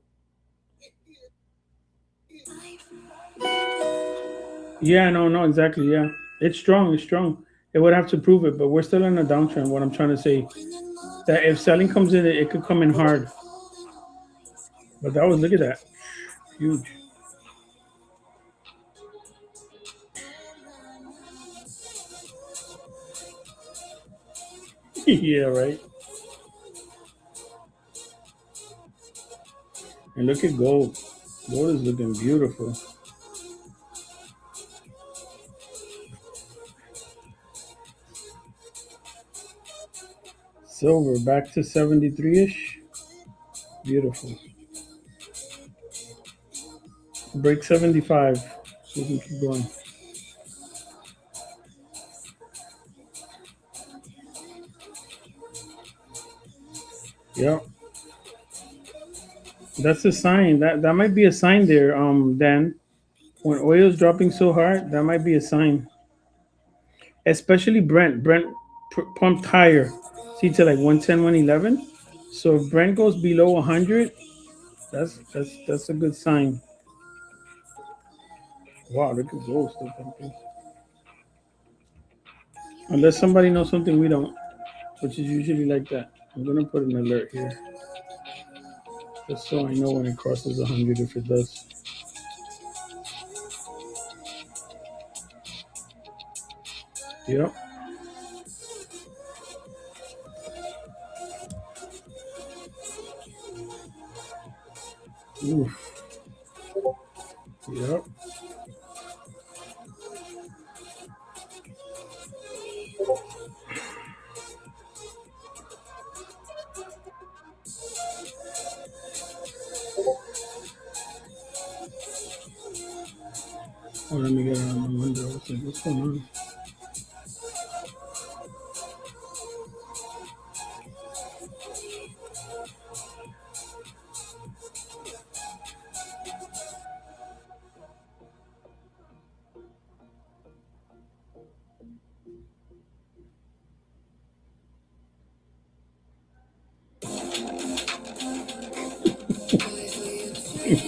Yeah, no, no, exactly. Yeah, it's strong. It's strong. It would have to prove it, but we're still in a downtrend. What I'm trying to say that if selling comes in, it could come in hard. But that was, look at that, huge. Yeah, right. And look at gold. Gold is looking beautiful. Silver back to 73 ish. Beautiful. Break 75. So we can keep going. Yep. That's a sign. That might be a sign there, Dan. When oil's dropping so hard, that might be a sign. Especially Brent. Brent pumped higher. See to like 110, 111. So if Brent goes below 100, that's a good sign. Wow, look at gold still pumping. Unless somebody knows something we don't, which is usually like that. I'm gonna put an alert here, just so I know when it crosses 100 if it does. Yep. Oof. Yep. Oh, let me get out of my window. What's going on?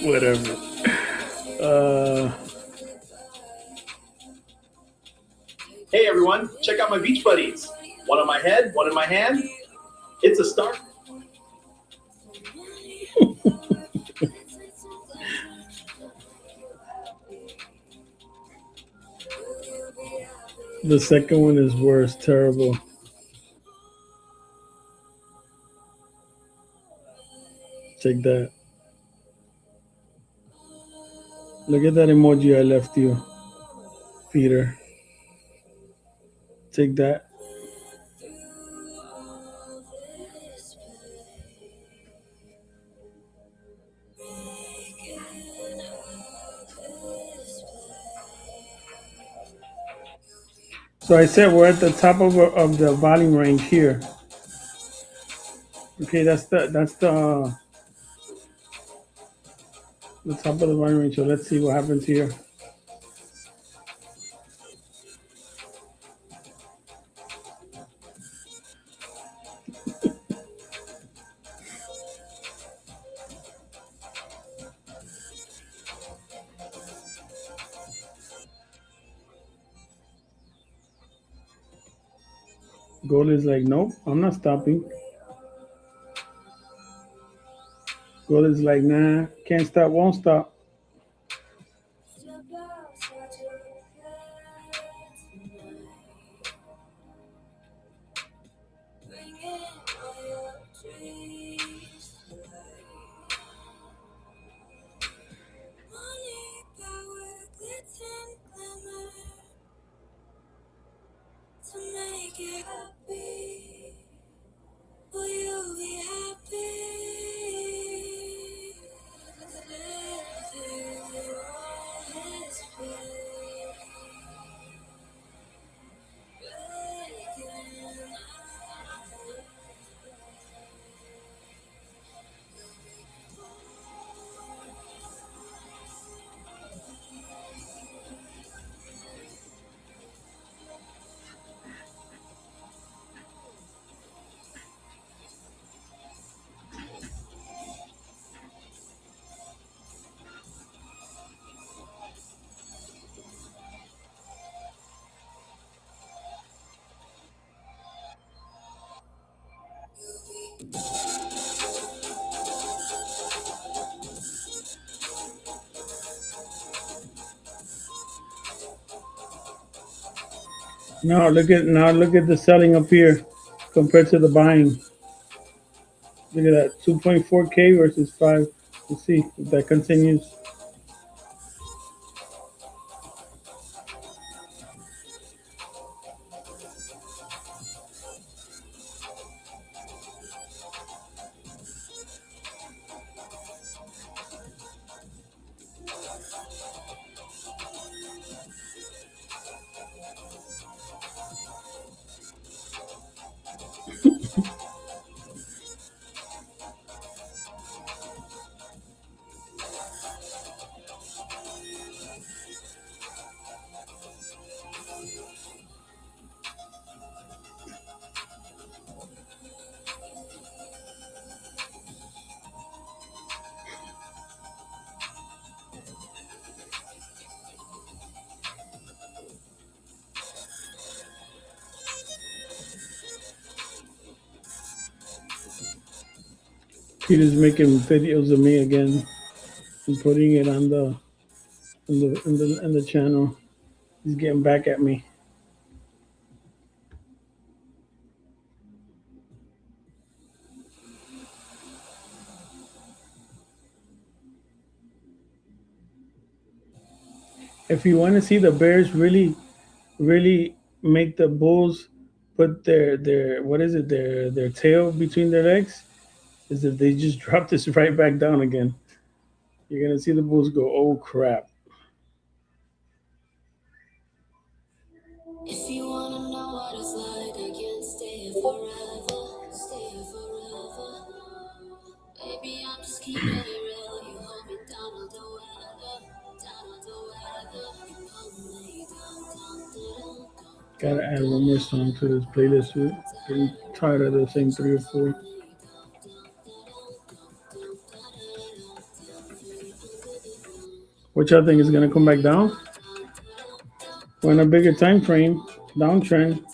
Whatever. Uh, Hey everyone, check out my beach buddies. One on my head, one in my hand. It's a start. the second one is worse. Terrible. Take that. Look at that emoji I left you, Peter. Take that. So I said we're at the top of the volume range here. Okay, the top of the volume range. So let's see what happens here. Gold is like, nope, I'm not stopping. Gold is like, nah, can't stop, won't stop. Now look at the selling up here compared to the buying. Look at that, 2.4K versus 5. Let's see if that continues. Peter's making videos of me again and putting it on the in the channel. He's getting back at me. If you want to see the Bears really make the Bulls put their what is it their tail between their legs, is if they just drop this right back down again. You're gonna see the Bulls go, oh crap. If you wanna know what it's like, I can't stay here forever. Stay here forever. Baby, I'm just keeping it real. You hold me down all the weather. Down all the weather. You hold me down. Gotta add one more song to this playlist. We're getting tired of the same 3 or 4. Which I think is gonna come back down. We're in a bigger time frame, downtrend.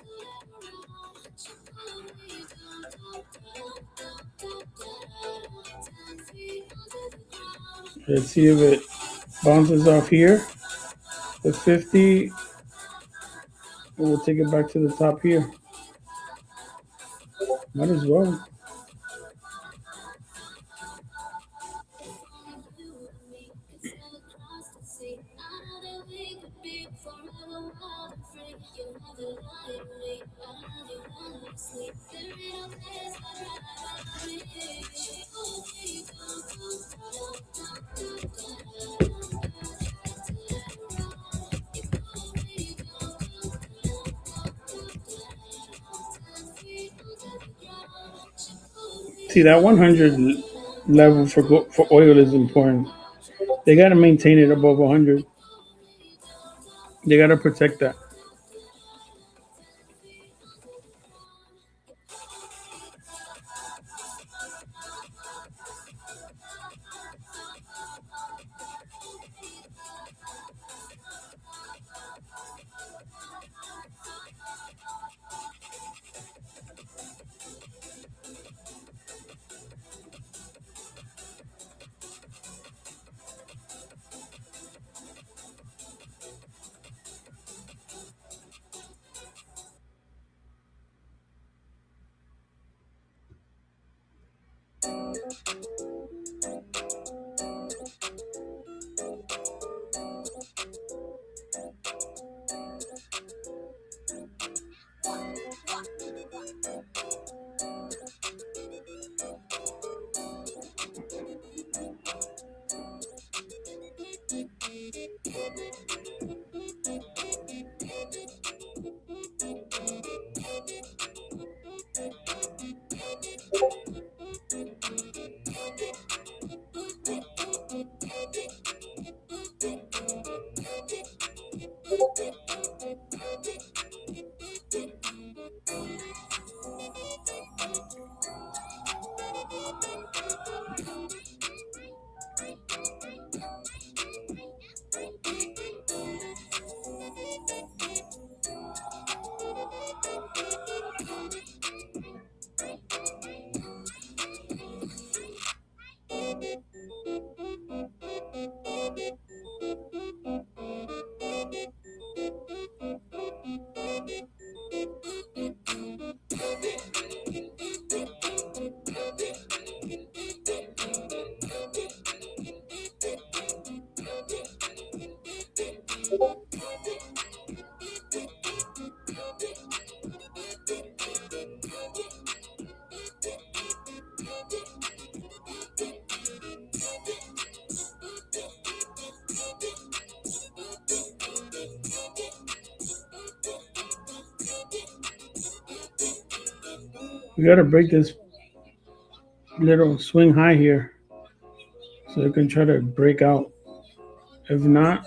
Let's see if it bounces off here. The 50, and we'll take it back to the top here. Might as well. See, that 100 level for oil is important. They got to maintain it above 100. They got to protect that. We gotta break this little swing high here so it can try to break out. If not,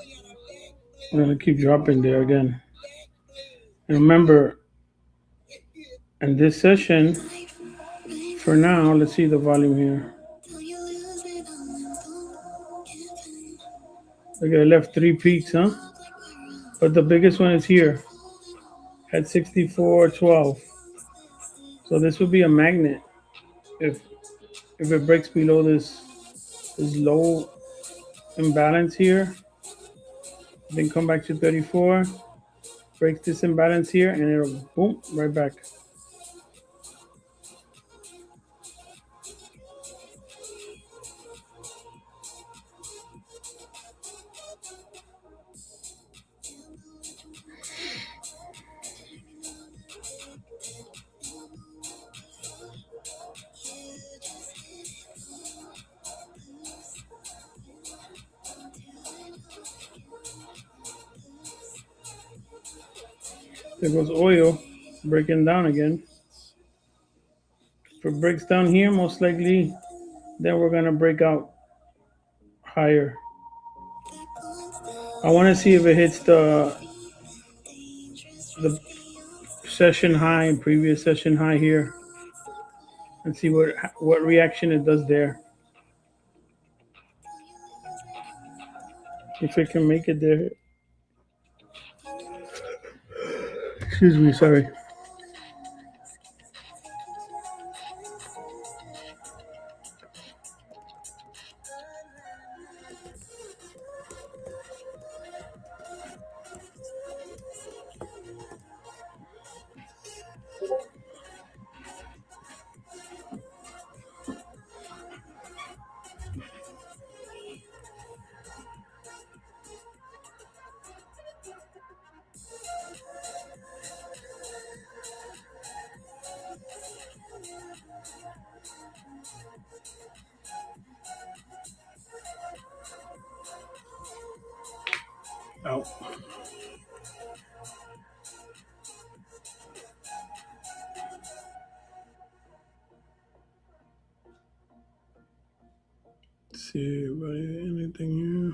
we're gonna keep dropping there again. And remember, in this session, for now, let's see the volume here. Look, I left 3 peaks, huh? But the biggest one is here at 64.12. So this would be a magnet if it breaks below this low imbalance here, then come back to 34, breaks this imbalance here, and it'll boom right back. There goes oil breaking down again. If it breaks down here, most likely, then we're gonna break out higher. I want to see if it hits the session high and previous session high here, and see what reaction it does there. If it can make it there. Excuse me, sorry. Out. Let's see, anything here?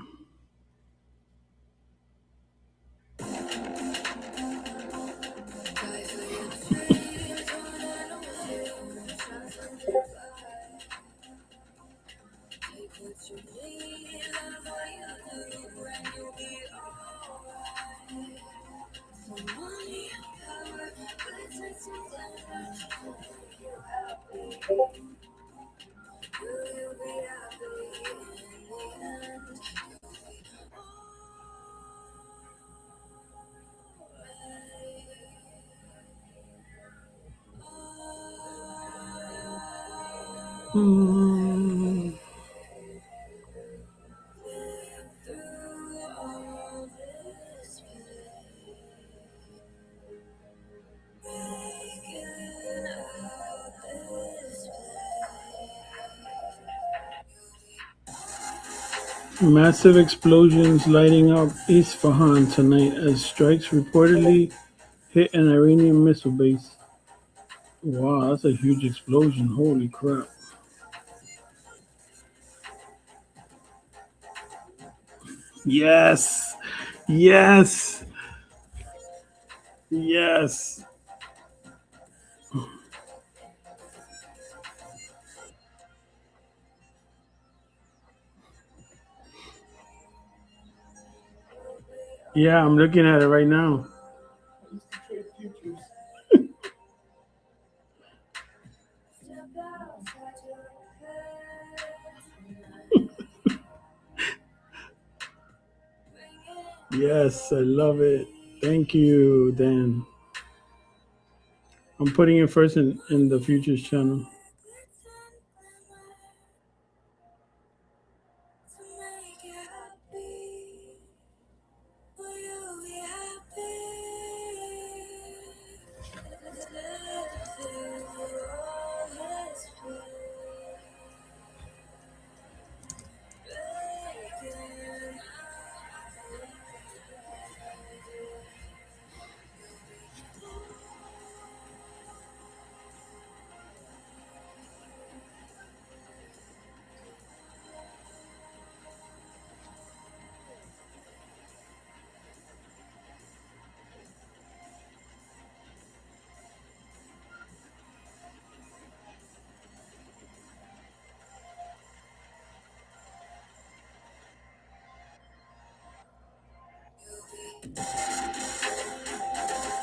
Massive explosions lighting up Isfahan tonight as strikes reportedly hit an Iranian missile base. Wow, that's a huge explosion. Holy crap. Yes. Yes. Yes. Yeah, I'm looking at it right now. Yes, I love it. Thank you, Dan. I'm putting it first in the futures channel.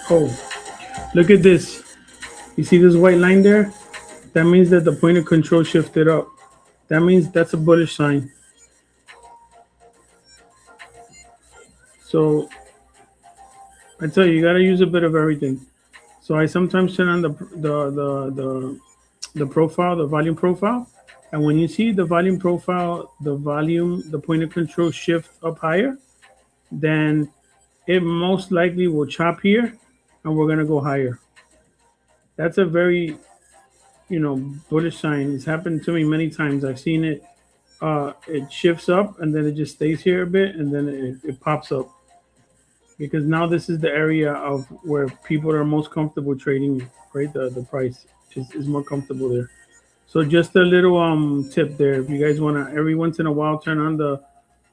Oh, look at this. You see this white line there? That means that the point of control shifted up. That means that's a bullish sign. So I tell you, you gotta use a bit of everything. So I sometimes turn on the profile, the volume profile, and when you see the volume profile, the point of control shift up higher, then it most likely will chop here, and we're gonna go higher. That's a very bullish sign. It's happened to me many times. I've seen it. It shifts up and then it just stays here a bit, and then it pops up because now this is the area of where people are most comfortable trading. Right, the price is more comfortable there. So just a little tip there. If you guys want to every once in a while turn on the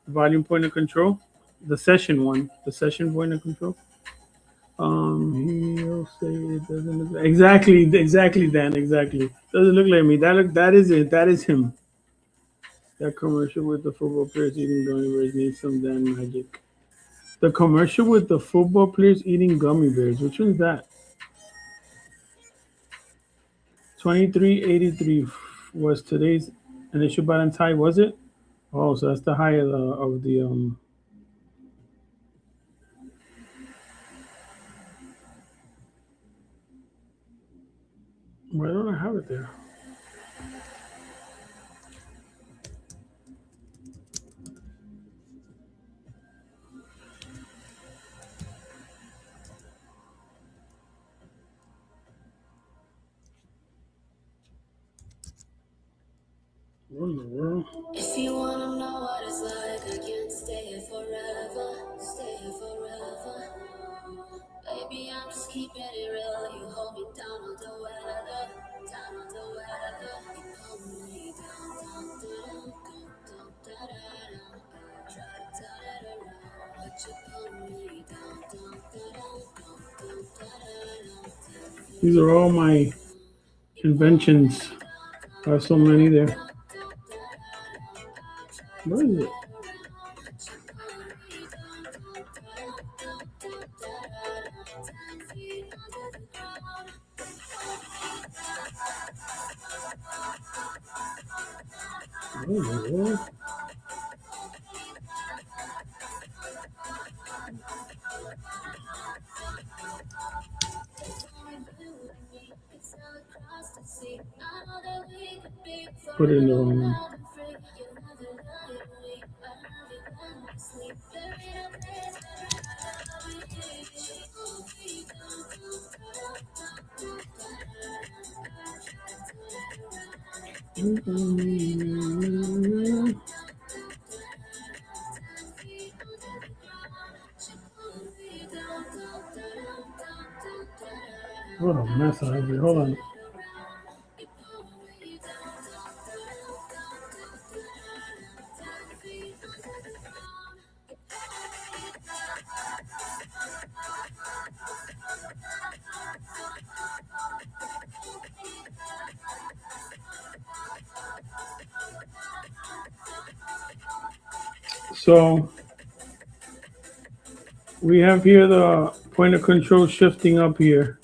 volume point of control, the session one, the session point of control. He'll say it doesn't look like, exactly, Dan, exactly. Doesn't look like me. That is it. That is him. That commercial with the football players eating gummy bears needs some damn magic. The commercial with the football players eating gummy bears. Which one's that? 2383 was today's initial balance high, was it? Oh, so that's the high of the. Why don't I have it there? What in the world? If you wanna know what it's like, I can't stay here forever. Stay here forever. Baby, I'm just keeping it real. You hold me down on the weather. Down on the weather. You hold me down, down, down, down, down, down, down. Try to turn it around, but you hold me down, down, down, down, down, down. These are all my inventions. I have so many there. What is it? Oh, put it in the wrong one. What a mess I have here. Hold on. So we have here the point of control shifting up here.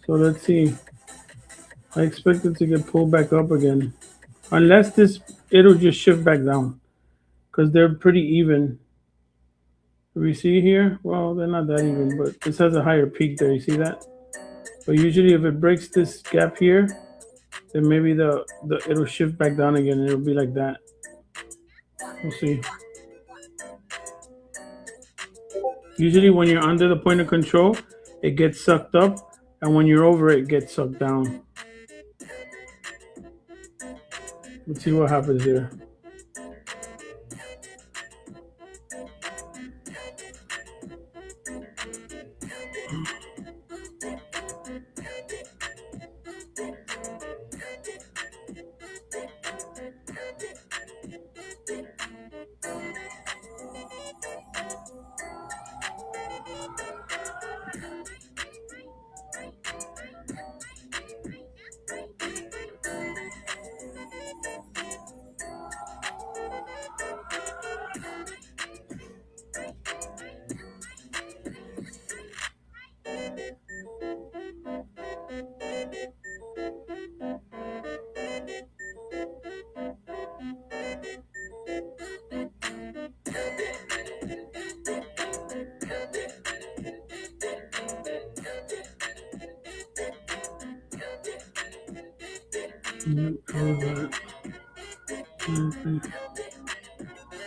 So let's see. I expect it to get pulled back up again. Unless it'll just shift back down because they're pretty even. We see here, well, they're not that even, but this has a higher peak there. You see that? But usually if it breaks this gap here, then maybe it'll shift back down again and it'll be like that. We'll see. Usually when you're under the point of control, it gets sucked up, and when you're over it gets sucked down. Let's see what happens there.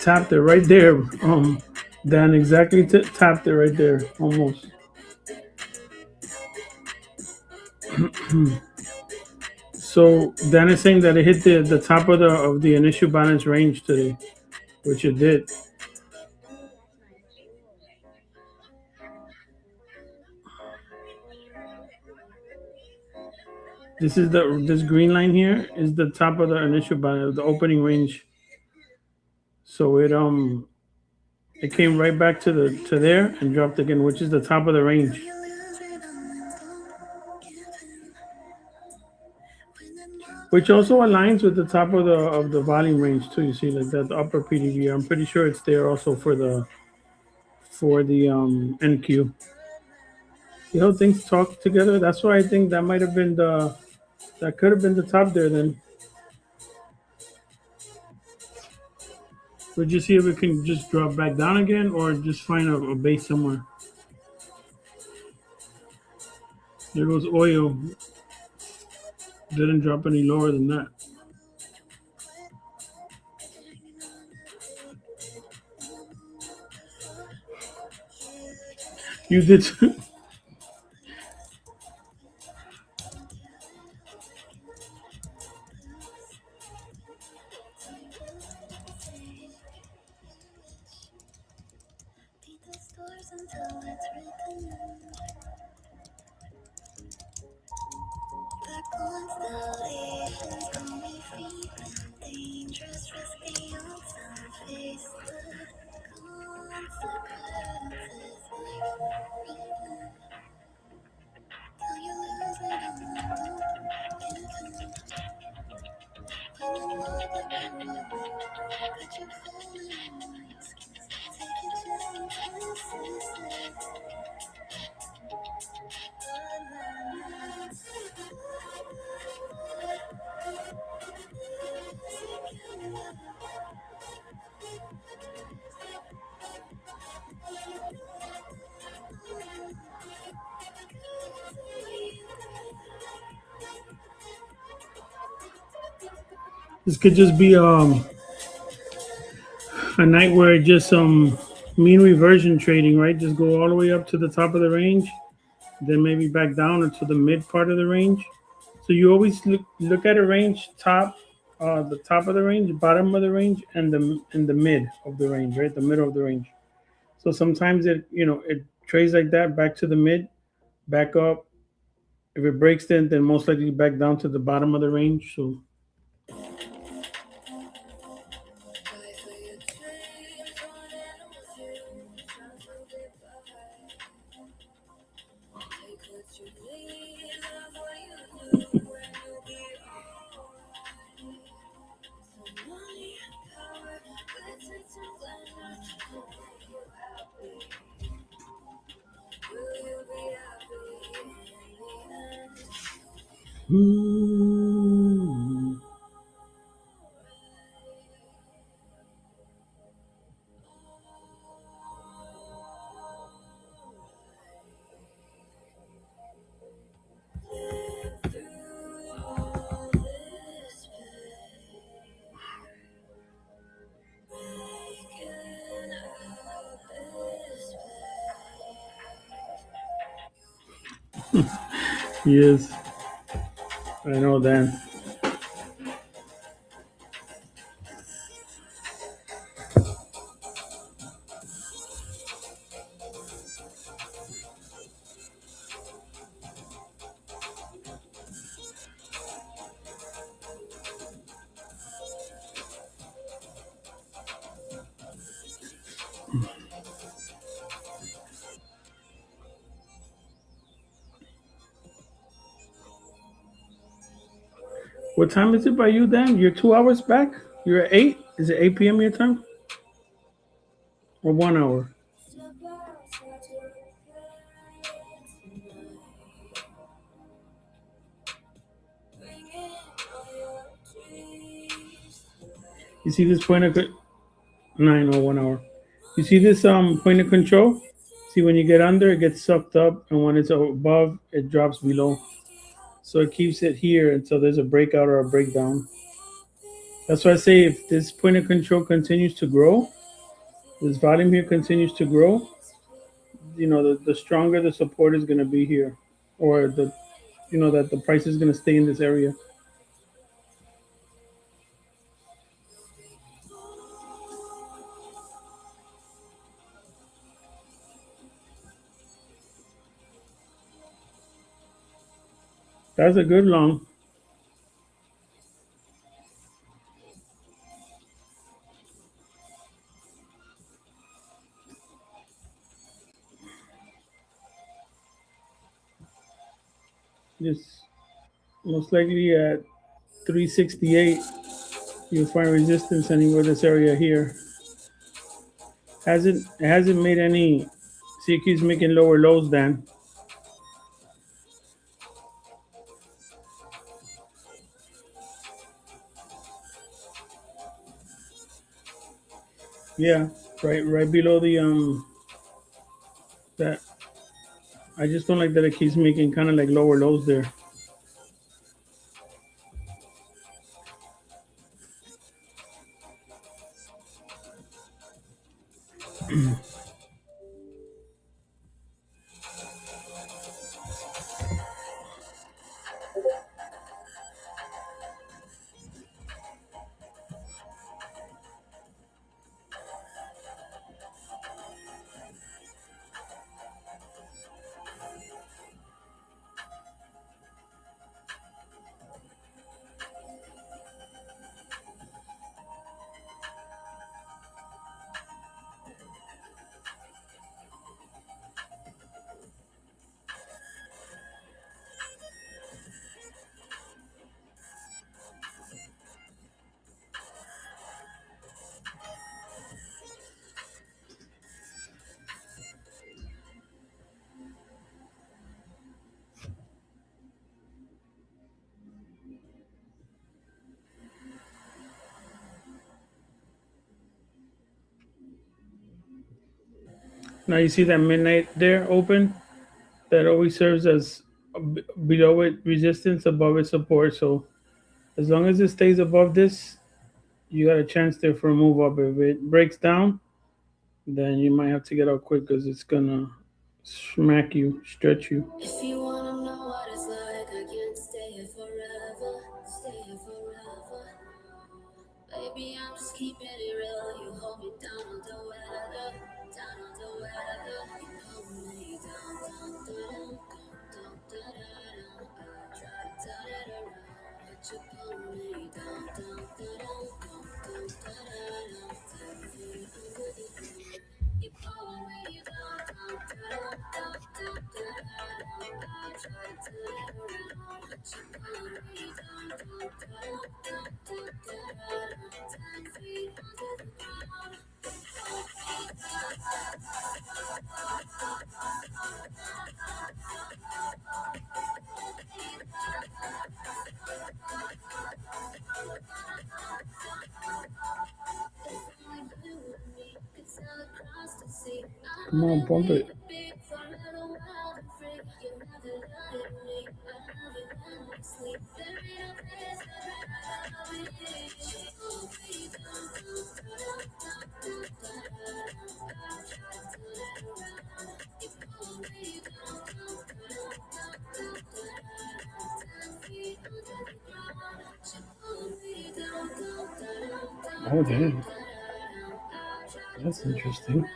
Tapped it right there. Dan exactly tapped it right there, almost. So Dan is saying that it hit the top of the initial balance range today, which it did. This green line here is the top of the initial balance, the opening range. So it came right back to there and dropped again, which is the top of the range. Which also aligns with the top of the volume range too. You see, like that the upper PDV. I'm pretty sure it's there also for the NQ. You know, things talk together. That's why I think that might have been that could have been the top there. Then would you see if it can just drop back down again, or just find a base somewhere? There goes oil. Didn't drop any lower than that. You did. This could just be a night where it just mean reversion trading, right? Just go all the way up to the top of the range, then maybe back down into the mid part of the range. So you always look at a range the top of the range, bottom of the range, and the mid of the range, right? The middle of the range. So sometimes it trades like that back to the mid, back up. If it breaks then most likely back down to the bottom of the range. So he is. I know that. What time is it by you, Dan? You're 2 hours back? You're at 8? Is it 8 p.m. your time? Or 1 hour? You see this point of 9 or 1 hour. You see this point of control? See when you get under, it gets sucked up, and when it's above, it drops below. So it keeps it here until there's a breakout or a breakdown. That's why I say if this point of control continues to grow, this volume here continues to grow, the stronger the support is going to be here, or that the price is going to stay in this area. That's a good long. Just most likely at 368, you'll find resistance anywhere this area here. It hasn't made any. See, it keeps making lower lows. Then yeah, right below the that. I just don't like that it keeps making kind of like lower lows there. Now you see that midnight there open. That always serves as below it resistance, above it support. So as long as it stays above this, you got a chance there for a move up. If it breaks down, then you might have to get out quick because it's gonna smack you, stretch you. If you wanna know what it's like, I can't stay here forever. Stay here forever. Baby, I'm just keeping it real. You hold me down on the weather. Down on the weather. You hold me down, down, down, down, down, down. I try to turn it around, but you hold me down, down, down, down, down, down. 10 feet under the ground. You pull me down, down, down, down, down, down. I try to turn it around, but you pull me down, down, down, down, down, down. 10 feet under the ground. Come on, pump it. Oh, damn. That's interesting.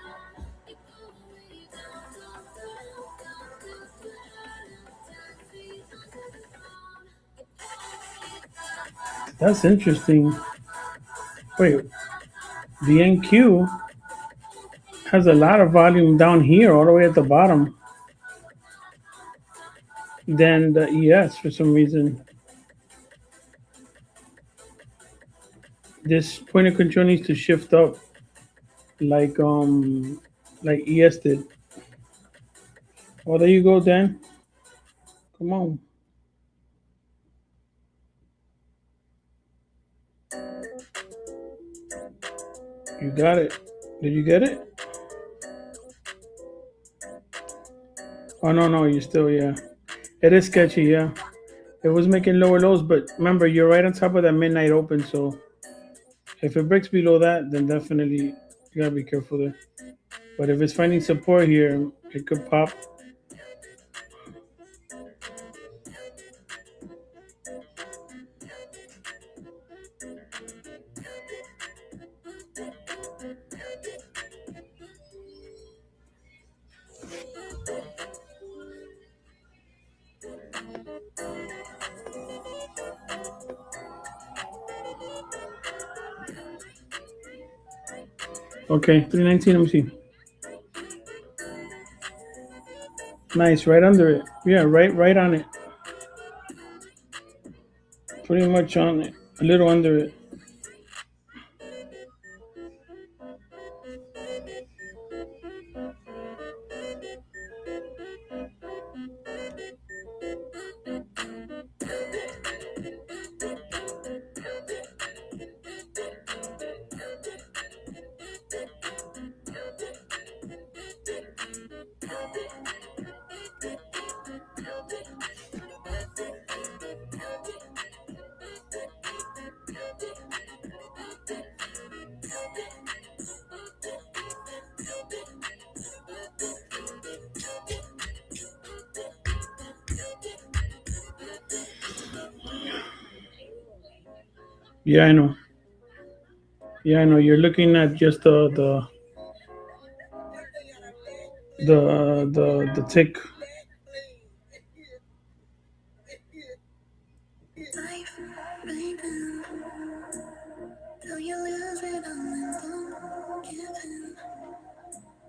That's interesting. Wait, the NQ has a lot of volume down here, all the way at the bottom, than the ES for some reason. This point of control needs to shift up, like ES did. Oh, there you go, Dan. Come on. You got it. Did you get it? Oh, no, you still, yeah. It is sketchy, yeah. It was making lower lows, but remember, you're right on top of that midnight open. So if it breaks below that, then definitely you gotta be careful there. But if it's finding support here, it could pop. Okay, 319. Let me see. Nice, right under it. Yeah, right on it. Pretty much on it. A little under it. Yeah, I know. Yeah, I know. You're looking at just the tick.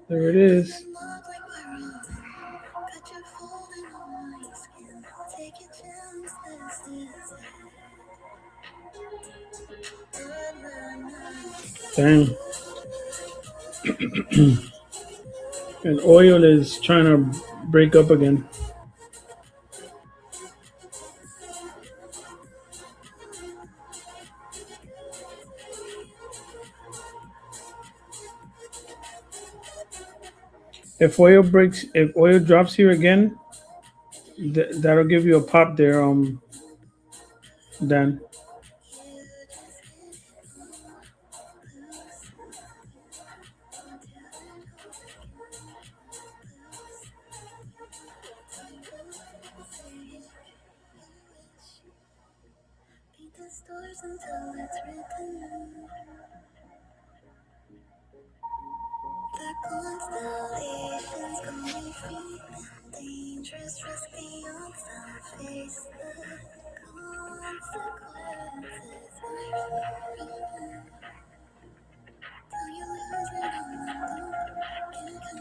There it is. Damn. And oil is trying to break up again. If oil drops here again, that'll give you a pop there. Dan.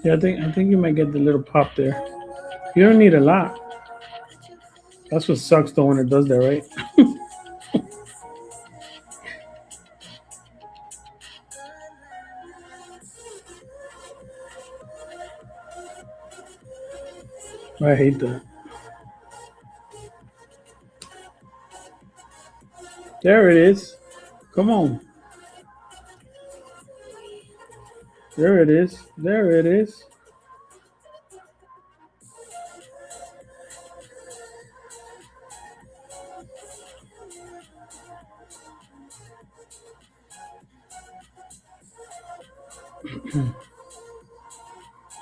Yeah, I think you might get the little pop there. You don't need a lot. That's what sucks though when it does that, right? I hate that. There it is. Come on. There it is. There it is.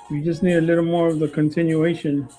You just need a little more of the continuation.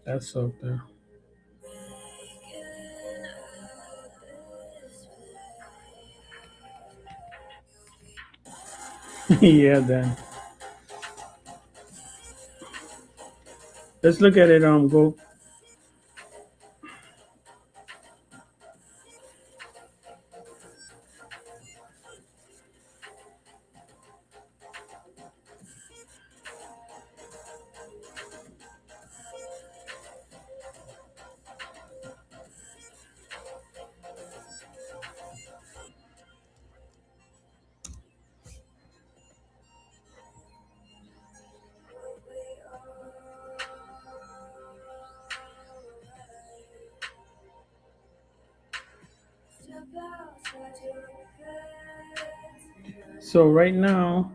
That's up there. Yeah, then let's look at it. Go. So right now,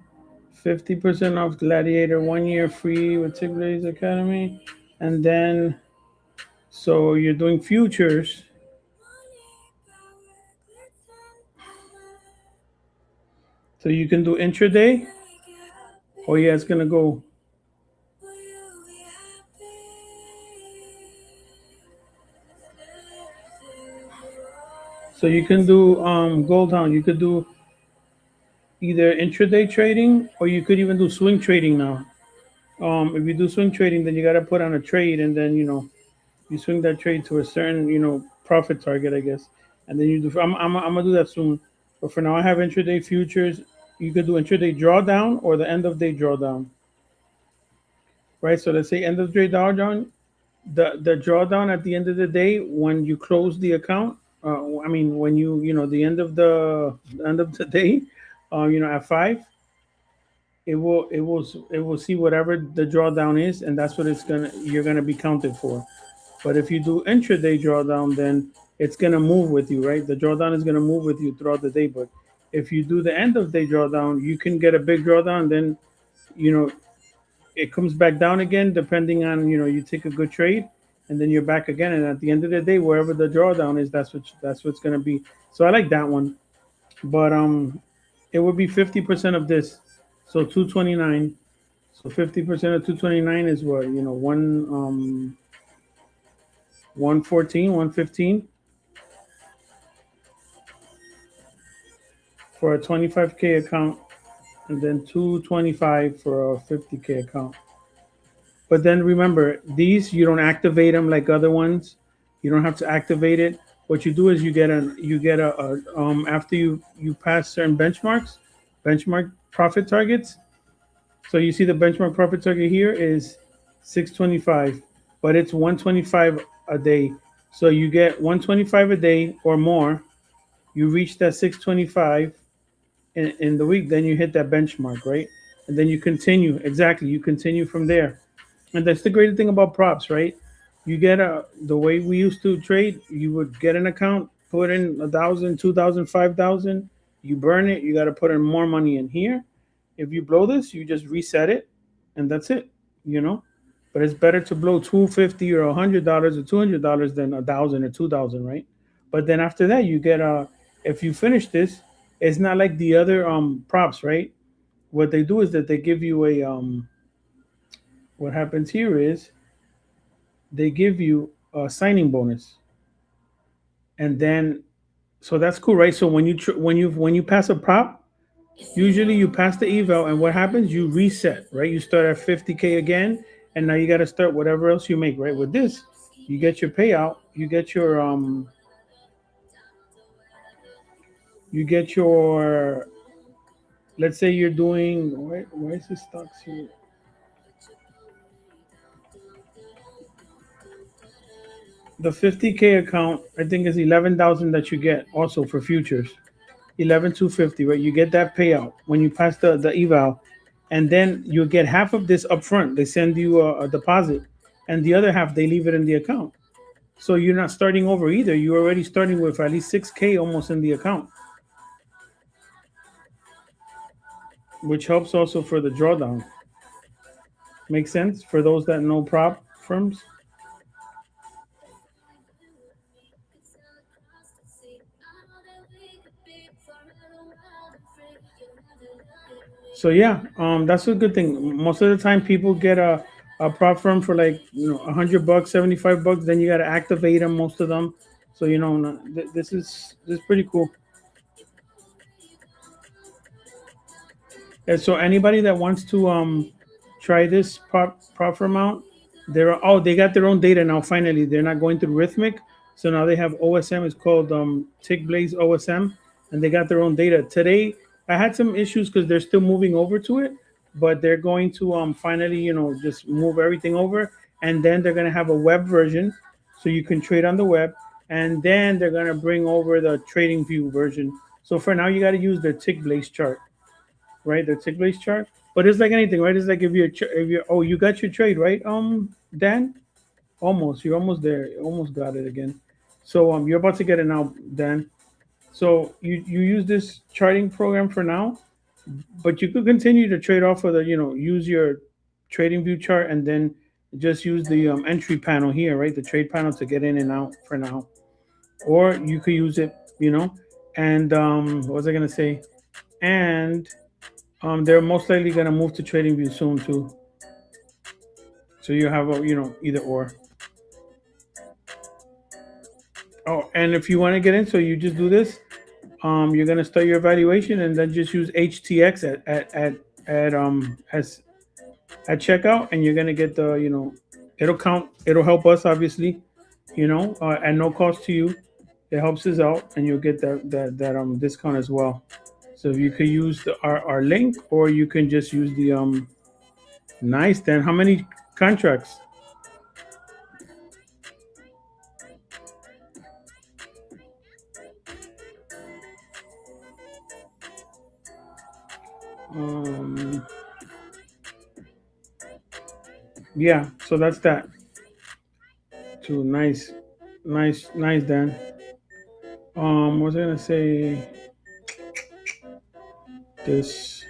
50% off Gladiator, 1 year free with Tigla's Academy, and then so you're doing futures. So you can do intraday. Oh yeah, it's gonna go. So you can do gold hound. You could do either intraday trading or you could even do swing trading now. If you do swing trading, then you got to put on a trade, and then you swing that trade to a certain profit target, I guess, and then you do. I'm gonna do that soon, but for now, I have intraday futures. You could do intraday drawdown or the end of day drawdown, right? So let's say end of day drawdown, the drawdown at the end of the day when you close the account. I mean, when the end of the day, at 5, it will see whatever the drawdown is, and that's what you're gonna be counted for. But if you do intraday drawdown, then it's gonna move with you, right? The drawdown is gonna move with you throughout the day. But if you do the end of day drawdown, you can get a big drawdown. Then you know it comes back down again, depending on you take a good trade, and then you're back again. And at the end of the day, wherever the drawdown is, that's what's gonna be. So I like that one, but it would be 50% of this, so 229. So 50% of 229 is what 114, 115 for a 25K account, and then 225 for a 50K account. But then remember, these you don't activate them like other ones. You don't have to activate it. What you do is you get a after you pass certain benchmark profit targets. So you see the benchmark profit target here is 625, but it's 125 a day. So you get 125 a day or more. You reach that 625 in the week, then you hit that benchmark, right? And then you continue. Exactly, you continue from there. And that's the great thing about props, right? You get the way we used to trade. You would get an account, put in 1,000, 2,000, 5,000. You burn it. You got to put in more money in here. If you blow this, you just reset it, and that's it. You know. But it's better to blow $250 or $100 or $200 than 1,000 or 2,000, right? But then after that, you get if you finish this, it's not like the other props, right? What they do is that they give you a what happens here is they give you a signing bonus, and then so that's cool, right? So when you pass a prop, usually you pass the eval, and what happens? You reset, right? You start at 50K again, and now you got to start whatever else you make, right? With this, you get your payout, you get your let's say you're doing why is this stocks here? The 50K account, I think, is 11,000 that you get also for futures. 11,250, right? You get that payout when you pass the eval, and then you get half of this upfront. They send you a deposit, and the other half they leave it in the account. So you're not starting over either. You're already starting with at least 6K almost in the account, which helps also for the drawdown. Makes sense for those that know prop firms. So yeah, that's a good thing. Most of the time, people get a prop firm for like $100, $75. Then you got to activate them. Most of them. So this is pretty cool. And so anybody that wants to try this proffer amount, they got their own data now. Finally, they're not going through Rhythmic, so now they have OSM. It's called Tick Blaze OSM, and they got their own data. Today, I had some issues because they're still moving over to it, but they're going to finally, just move everything over, and then they're gonna have a web version, so you can trade on the web, and then they're gonna bring over the TradingView version. So for now, you got to use their Tick Blaze chart, right? The tick base chart. But it's like anything, right? It's like if you you got your trade, right? Dan, almost. You're almost there. You almost got it again. So you're about to get it now, Dan. So you use this charting program for now, but you could continue to trade off of the use your trading view chart and then just use the entry panel here, right? The trade panel to get in and out for now, or you could use it, and what was I gonna say? And they're most likely gonna move to TradingView soon too. So you have a either or. Oh, and if you want to get in, so you just do this. You're gonna start your evaluation and then just use HTX as at checkout, and you're gonna get the it'll count. It'll help us obviously, at no cost to you. It helps us out, and you'll get that discount as well. So you could use our link, or you can just use the Nice. Then how many contracts? Yeah. So that's that. Two. Nice. Nice. Nice. Dan. What was I gonna say? This.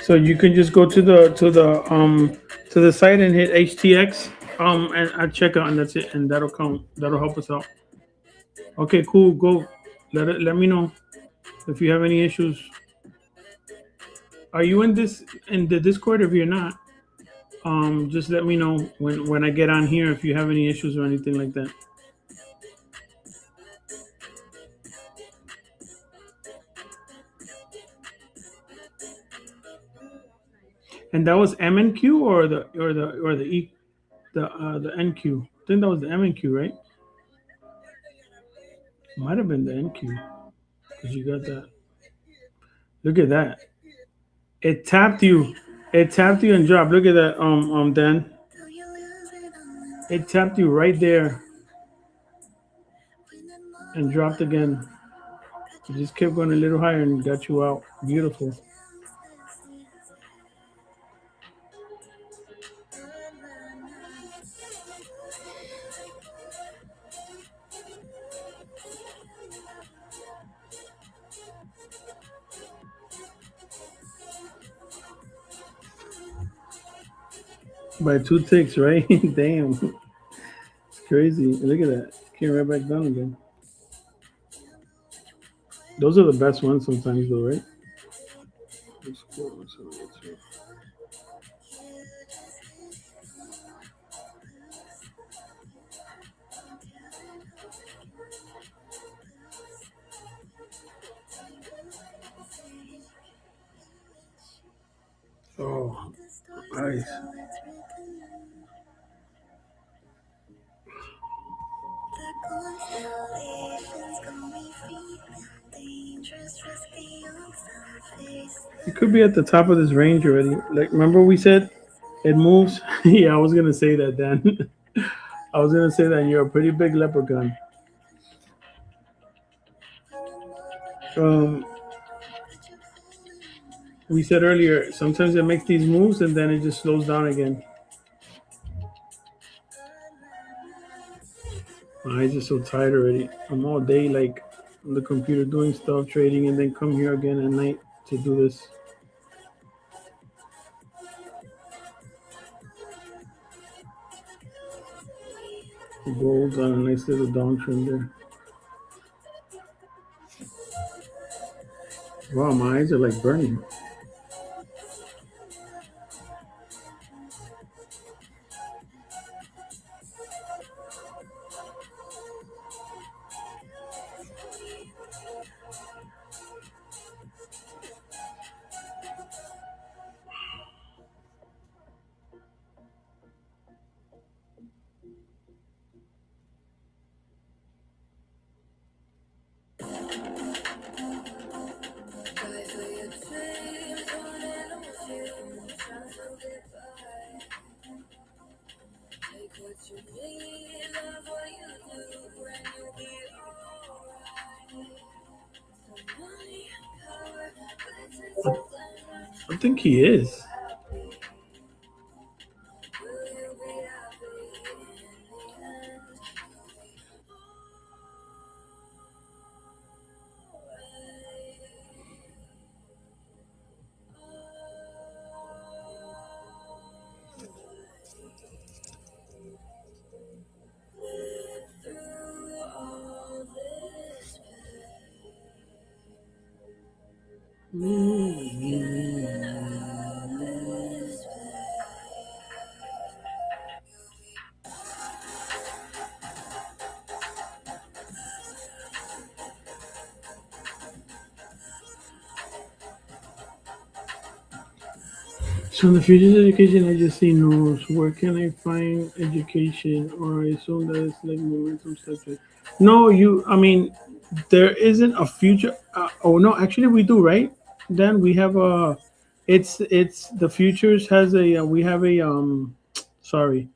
So you can just go to the site and hit HTX and I check out, and that's it, and that'll count. That'll help us out. Okay, cool. Go. Let me know if you have any issues. Are you in the Discord? If you're not, just let me know when I get on here if you have any issues or anything like that. And that was MNQ or the E the NQ. I think that was the MNQ, right? Might have been the NQ because you got that. Look at that. It tapped you. It tapped you and dropped. Look at that, Dan. It tapped you right there and dropped again. You just kept going a little higher and got you out. Beautiful. By 2 ticks, right? Damn. It's crazy. Look at that. Came right back down again. Those are the best ones sometimes though, right? Oh, nice. It could be at the top of this range already. Like, remember we said it moves? Yeah, I was gonna say that, Dan. I was gonna say that you're a pretty big leprechaun. Um, we said earlier sometimes it makes these moves and then it just slows down again. My eyes are so tired already. I'm all day like on the computer doing stuff, trading, and then come here again at night to do this. Gold on a nice little downtrend there. Wow, my eyes are like burning. I think he is. So in the futures education, I just see knows where can I find education, or I assume that it's like momentum structure. No, you. I mean, there isn't a future. Oh no, actually we do, right? Then we have a. It's the futures has a. We have a Sorry,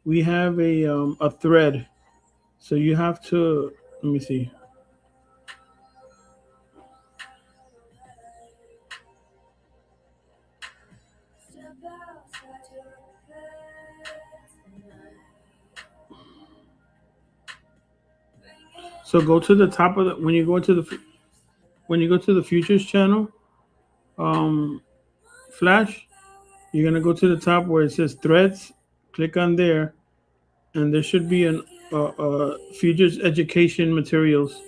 we have a thread. So you have to. Let me see. So go to the top of the when you go to the when you go to the futures channel, um, flash. You're gonna go to the top where it says threads. Click on there, and there should be an futures education materials.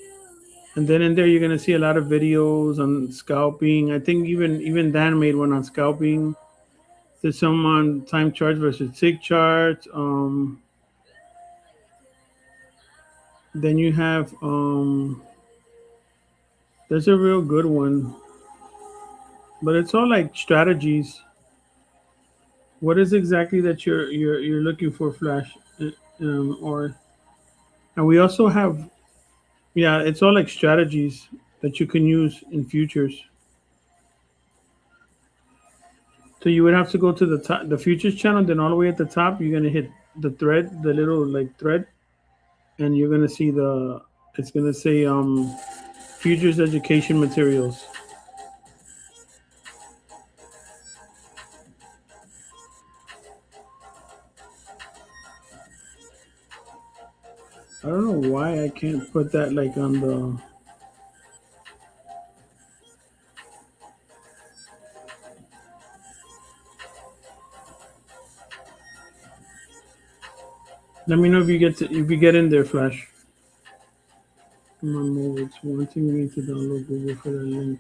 And then in there, you're gonna see a lot of videos on scalping. I think even Dan made one on scalping. There's some on time charts versus tick charts. Then you have there's a real good one, but it's all like strategies. What is exactly that you're looking for, Flash? Or and we also have yeah, it's all like strategies that you can use in futures. So you would have to go to the top, the futures channel, then all the way at the top, you're gonna hit the thread, the little like thread, and you're gonna see the. It's gonna say futures education materials. I don't know why I can't put that like on the. Let me know if if you get in there, Flash. Come on, move. It's wanting me to download Google for that link.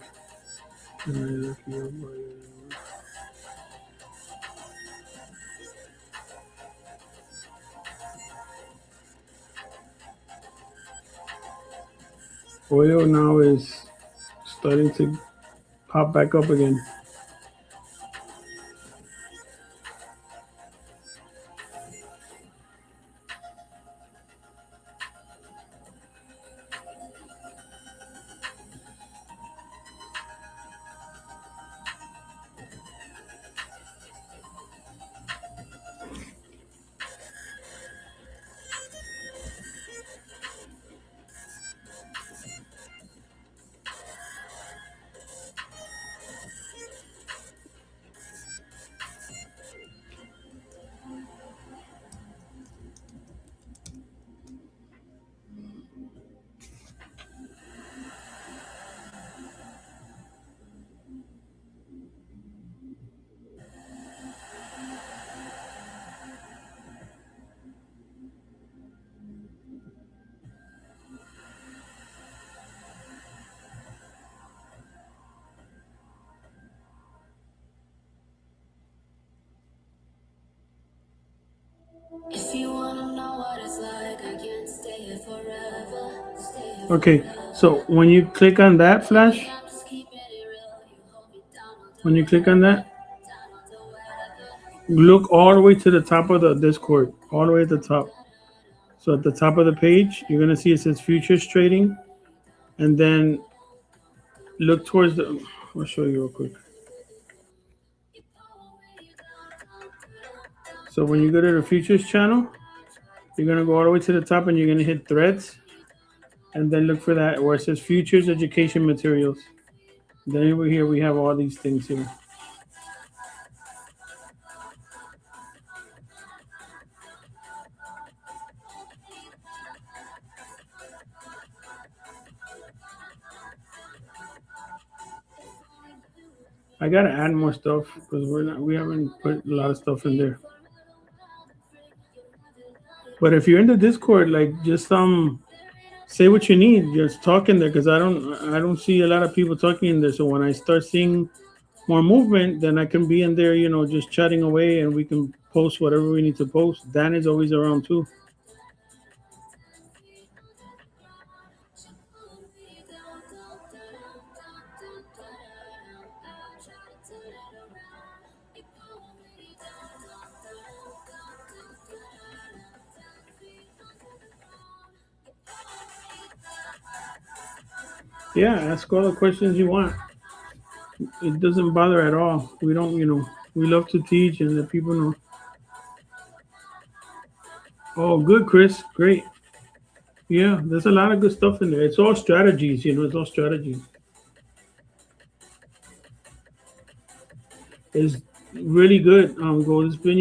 And I look you up Oil now is starting to pop back up again. If you wanna know what it's like, I can't stay here forever. Stay here Okay, forever. so when you click on that, Flash, Baby, I'm just keeping it real. You hold me down, I'll do when you click on whatever. that, Down, I'll do whatever. look all the way to the top of the Discord, all the way at the top. So at the top of the page, you're gonna see it says futures trading, and then look towards the. I'll show you real quick. So when you go to the futures channel, you're gonna go all the way to the top, and you're gonna hit threads, and then look for that where it says futures education materials. Then over here we have all these things here. I gotta add more stuff because we haven't put a lot of stuff in there. But if you're in the Discord, like just say what you need. Just talk in there because I don't see a lot of people talking in there. So when I start seeing more movement, then I can be in there, just chatting away, and we can post whatever we need to post. Dan is always around too. Yeah, ask all the questions you want. It doesn't bother at all. We don't, we love to teach and let people know. Oh, good, Chris. Great. Yeah, there's a lot of good stuff in there. It's all strategies, it's all strategies. It's really good. Gold. It's been,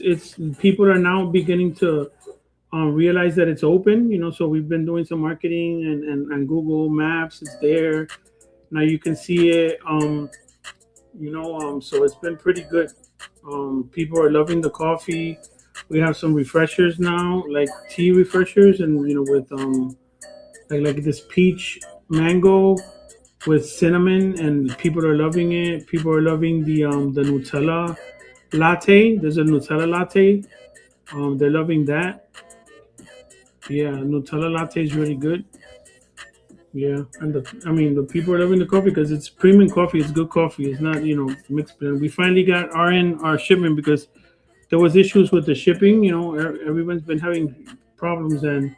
it's people are now beginning to realize that it's open. So we've been doing some marketing and Google Maps. It's there now. You can see it. So it's been pretty good. People are loving the coffee. We have some refreshers now, like tea refreshers, and with like this peach mango with cinnamon, and people are loving it. People are loving the Nutella latte. There's a Nutella latte. They're loving that. Yeah, Nutella latte is really good. Yeah, and the people are loving the coffee because it's premium coffee. It's good coffee. It's not mixed blend. We finally got our shipment because there was issues with the shipping. Everyone's been having problems, and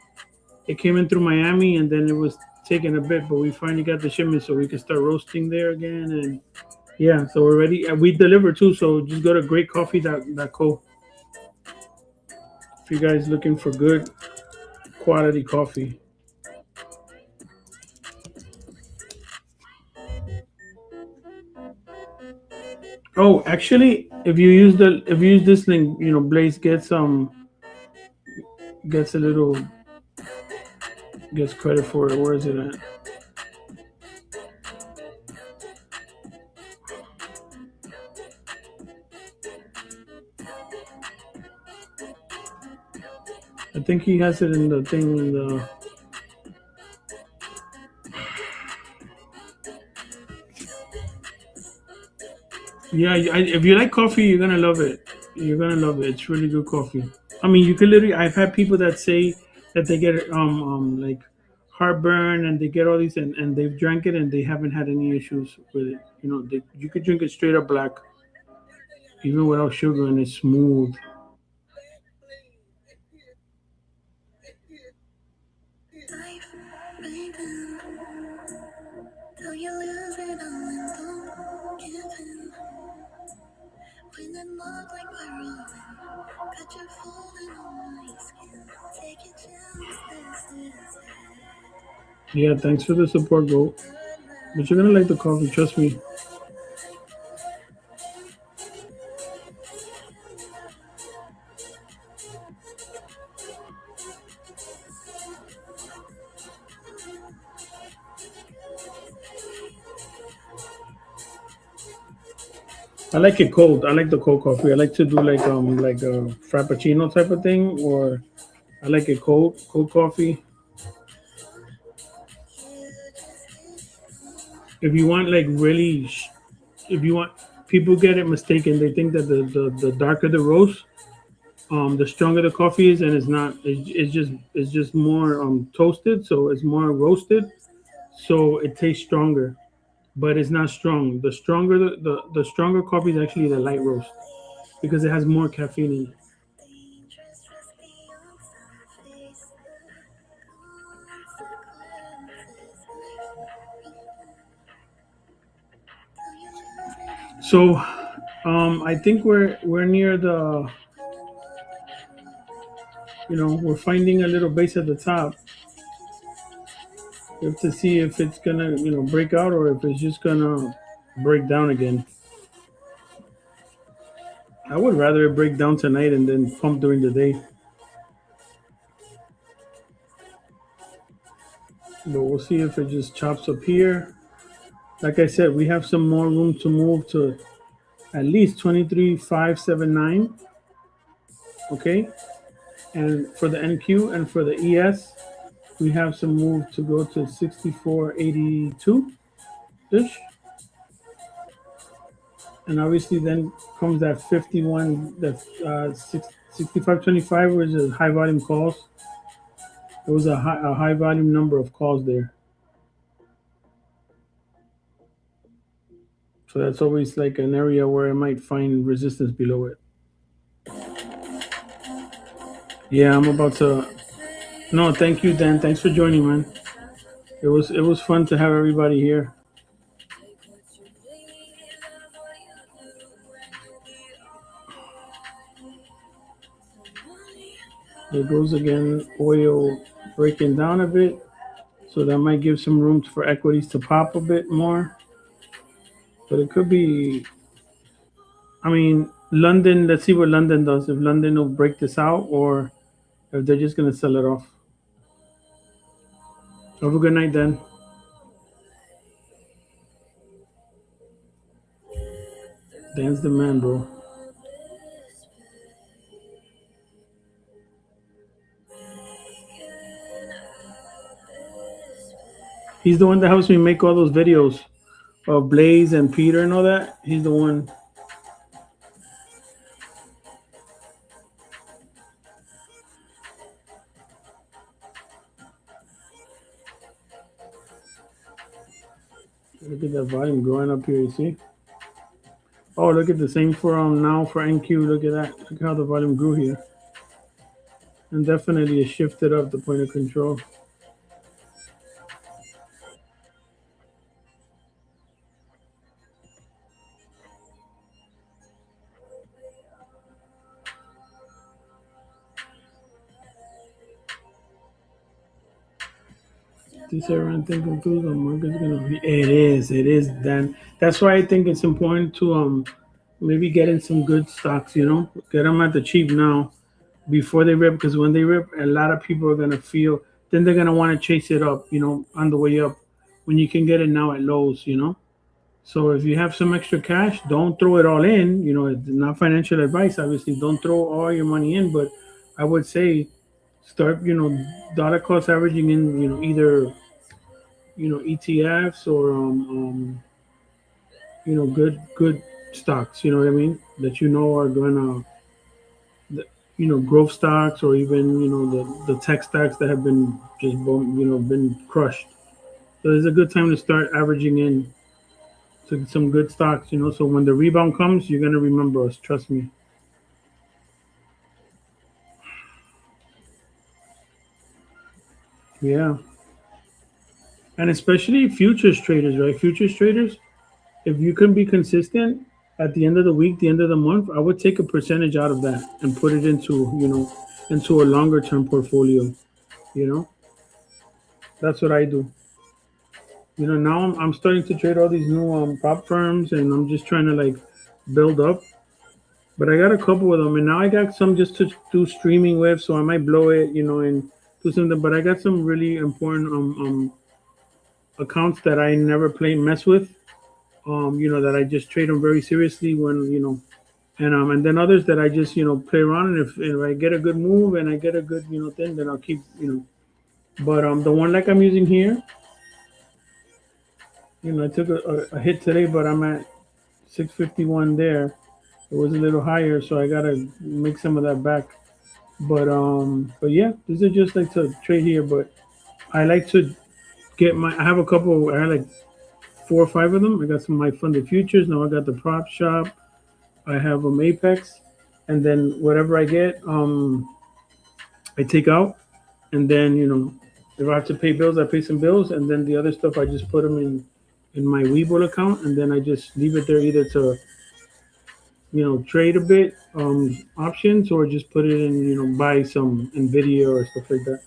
it came in through Miami, and then it was taking a bit, but we finally got the shipment so we could start roasting there again. And yeah, so we're ready. And we deliver too, so just go to greatcoffee.co if you guys looking for good quality coffee. Oh, actually, if you use this link, Blaze gets a little gets credit for it. Where is it at? I think he has it in the thing in the. Yeah, if you like coffee, you're gonna love it. You're gonna love it. It's really good coffee. I mean, you could literally. I've had people that say that they get like heartburn and they get all these and they've drank it and they haven't had any issues with it. You could drink it straight up black, even without sugar, and it's smooth. Yeah, thanks for the support, bro. But you're gonna like the coffee, trust me. I like it cold. I like the cold coffee. I like to do like a frappuccino type of thing, or I like it cold coffee. If you want like really, if you want, people get it mistaken. They think that the darker the roast, the stronger the coffee is, and it's not. It's just more toasted, so it's more roasted, so it tastes stronger, but it's not strong. The stronger coffee is actually the light roast because it has more caffeine in it. So, I think we're near the. We're finding a little base at the top. We have to see if it's gonna break out or if it's just gonna break down again. I would rather it break down tonight and then pump during the day. But we'll see if it just chops up here Like I said, we have some more room to move to at least 23,579. Okay, and for the NQ and for the ES, we have some move to go to 6482 ish. And obviously, then comes that 51, that 6525, which is high volume calls. There was a high volume number of calls there. So that's always like an area where I might find resistance below it. Yeah, I'm about to. No, thank you, Dan. Thanks for joining, man. It was fun to have everybody here. There goes again, oil breaking down a bit. So that might give some room for equities to pop a bit more. But it could be, I mean, London, let's see what London does. If London will break this out or if they're just going to sell it off. Have a good night, then. Dan's the man, bro. He's the one that helps me make all those videos of Blaze and Peter and all that. He's the one. Look at that volume growing up here, you see? Oh, look at the same for now for NQ. Look at that. Look how the volume grew here. And definitely it shifted up the point of control. This everyone think concludes the market's gonna be. It is. Then that's why I think it's important to maybe get in some good stocks. Get them at the cheap now before they rip, because when they rip, a lot of people are gonna feel. Then they're gonna want to chase it up. On the way up, when you can get it now at lows. So if you have some extra cash, don't throw it all in. It's not financial advice. Obviously, don't throw all your money in, but I would say start. Dollar cost averaging in. Either ETFs or good stocks. You know what I mean? That are gonna growth stocks, or even the tech stocks that have been just been crushed. So it's a good time to start averaging in to some good stocks. So when the rebound comes, you're gonna remember us. Trust me. Yeah, and especially futures traders, right? Futures traders, if you can be consistent at the end of the week, the end of the month, I would take a percentage out of that and put it into a longer term portfolio. You know, that's what I do. Now I'm starting to trade all these new prop firms, and I'm just trying to like build up. But I got a couple of them, and now I got some just to do streaming with, so I might blow it, and do something. But I got some really important accounts that I never mess with. That I just trade them very seriously when. And then others that I just play around, and if I get a good move and I get a good thing, then I'll keep. But the one like I'm using here, I took a hit today, but I'm at 651 there. It was a little higher, so I gotta make some of that back. But yeah, this is just like to trade here. But I like to get I have a couple. I had like 4 or 5 of them. I got some of my funded futures. Now I got the prop shop. I have Apex, and then whatever I get, I take out, and then if I have to pay bills, I pay some bills, and then the other stuff I just put them in my Webull account, and then I just leave it there either to trade a bit options, or just put it in buy some Nvidia or stuff like that.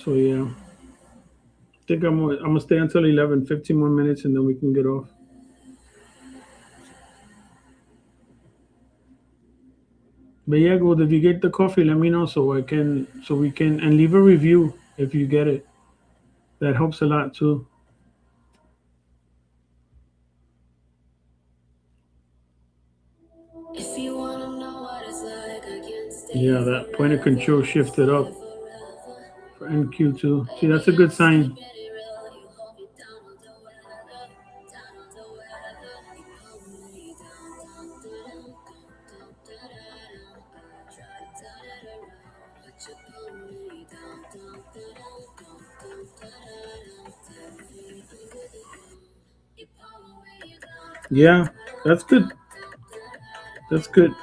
So yeah, I think I'm gonna stay until 11, 15 more minutes, and then we can get off. But yeah, Gold, if you get the coffee, let me know so we can, and leave a review if you get it. That helps a lot too. If you wanna know what it's like, I can't stay Yeah, here that point of control forever, shifted stay up here forever. for NQ2. See, that's Baby, a I'm good just sign. keeping it real. You hold me down on the weather, down on the weather. You hold me down, down, down, down, down, down, down. Try to turn it around, but you hold me down, down, down, down, down, down, down. Tell me under the ground. You pull me down, down, Yeah, down, that's good. down, down, down. That's good I try to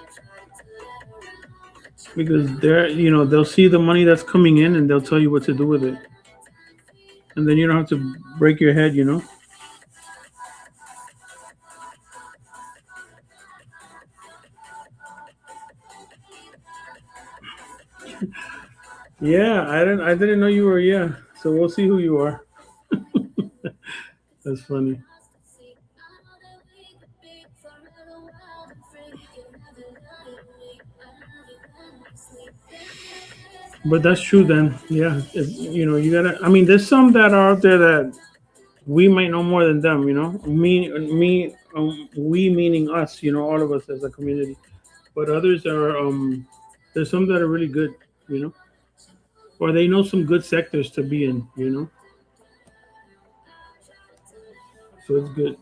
turn it around, but you because hold they're, me down, they'll down, see the down, money that's down. coming in and they'll tell you what to do with it, and then you don't have to break your head. Yeah, I didn't know you were. Yeah, so we'll see who you are. That's funny. But that's true then. Yeah, you gotta. I mean, there's some that are out there that we might know more than them. We meaning us. All of us as a community. But others are. There's some that are really good. You know, or they know some good sectors to be in. So it's good.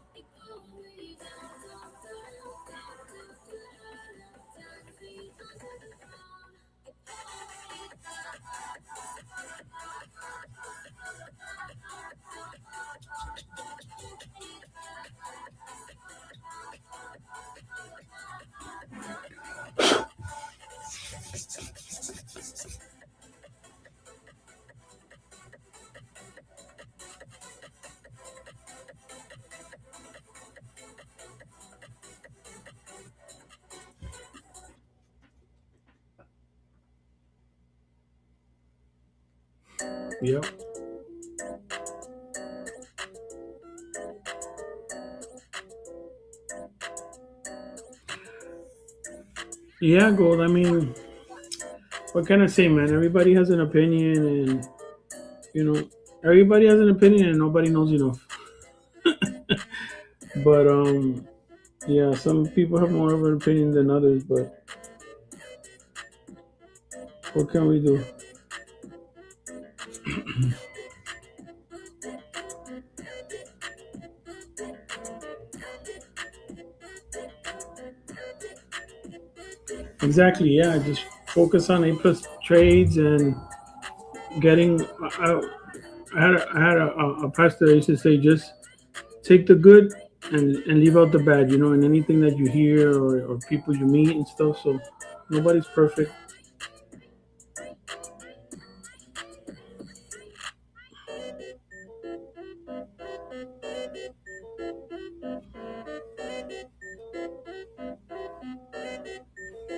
Yep. Yeah, gold. I mean, what can I say, man? Everybody has an opinion, and you know, everybody has an opinion, and nobody knows enough. But yeah, some people have more of an opinion than others. But what can we do? Exactly. Yeah, just focus on A+ trades and getting. I had a pastor that used to say, just take the good and leave out the bad. And anything that you hear or people you meet and stuff. So nobody's perfect.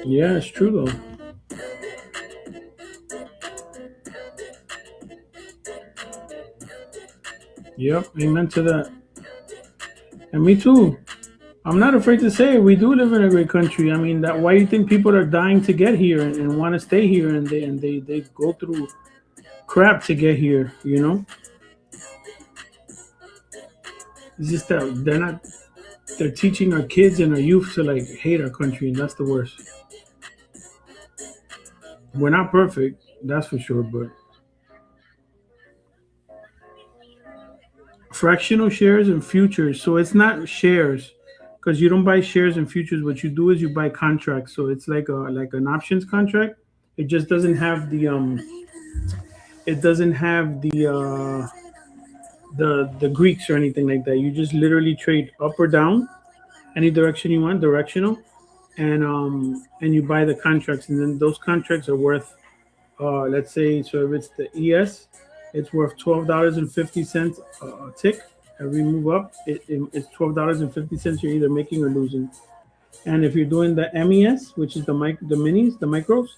Yeah, it's true though. Yep, amen to that. And me too. I'm not afraid to say it. We do live in a great country. I mean, that why you think people are dying to get here and want to stay here, and they go through crap to get here. It's just that they're teaching our kids and our youth to like hate our country, and that's the worst. We're not perfect, that's for sure, but fractional shares and futures. So it's not shares because you don't buy shares and futures. What you do is you buy contracts. So it's like an options contract. It just doesn't have the Greeks or anything like that. You just literally trade up or down, any direction you want, directional, and you buy the contracts, and then those contracts are worth, let's say, so if it's the ES, it's worth $12.50 a tick. Every move up, it's $12.50. You're either making or losing. And if you're doing the MES, which is the minis, the micros,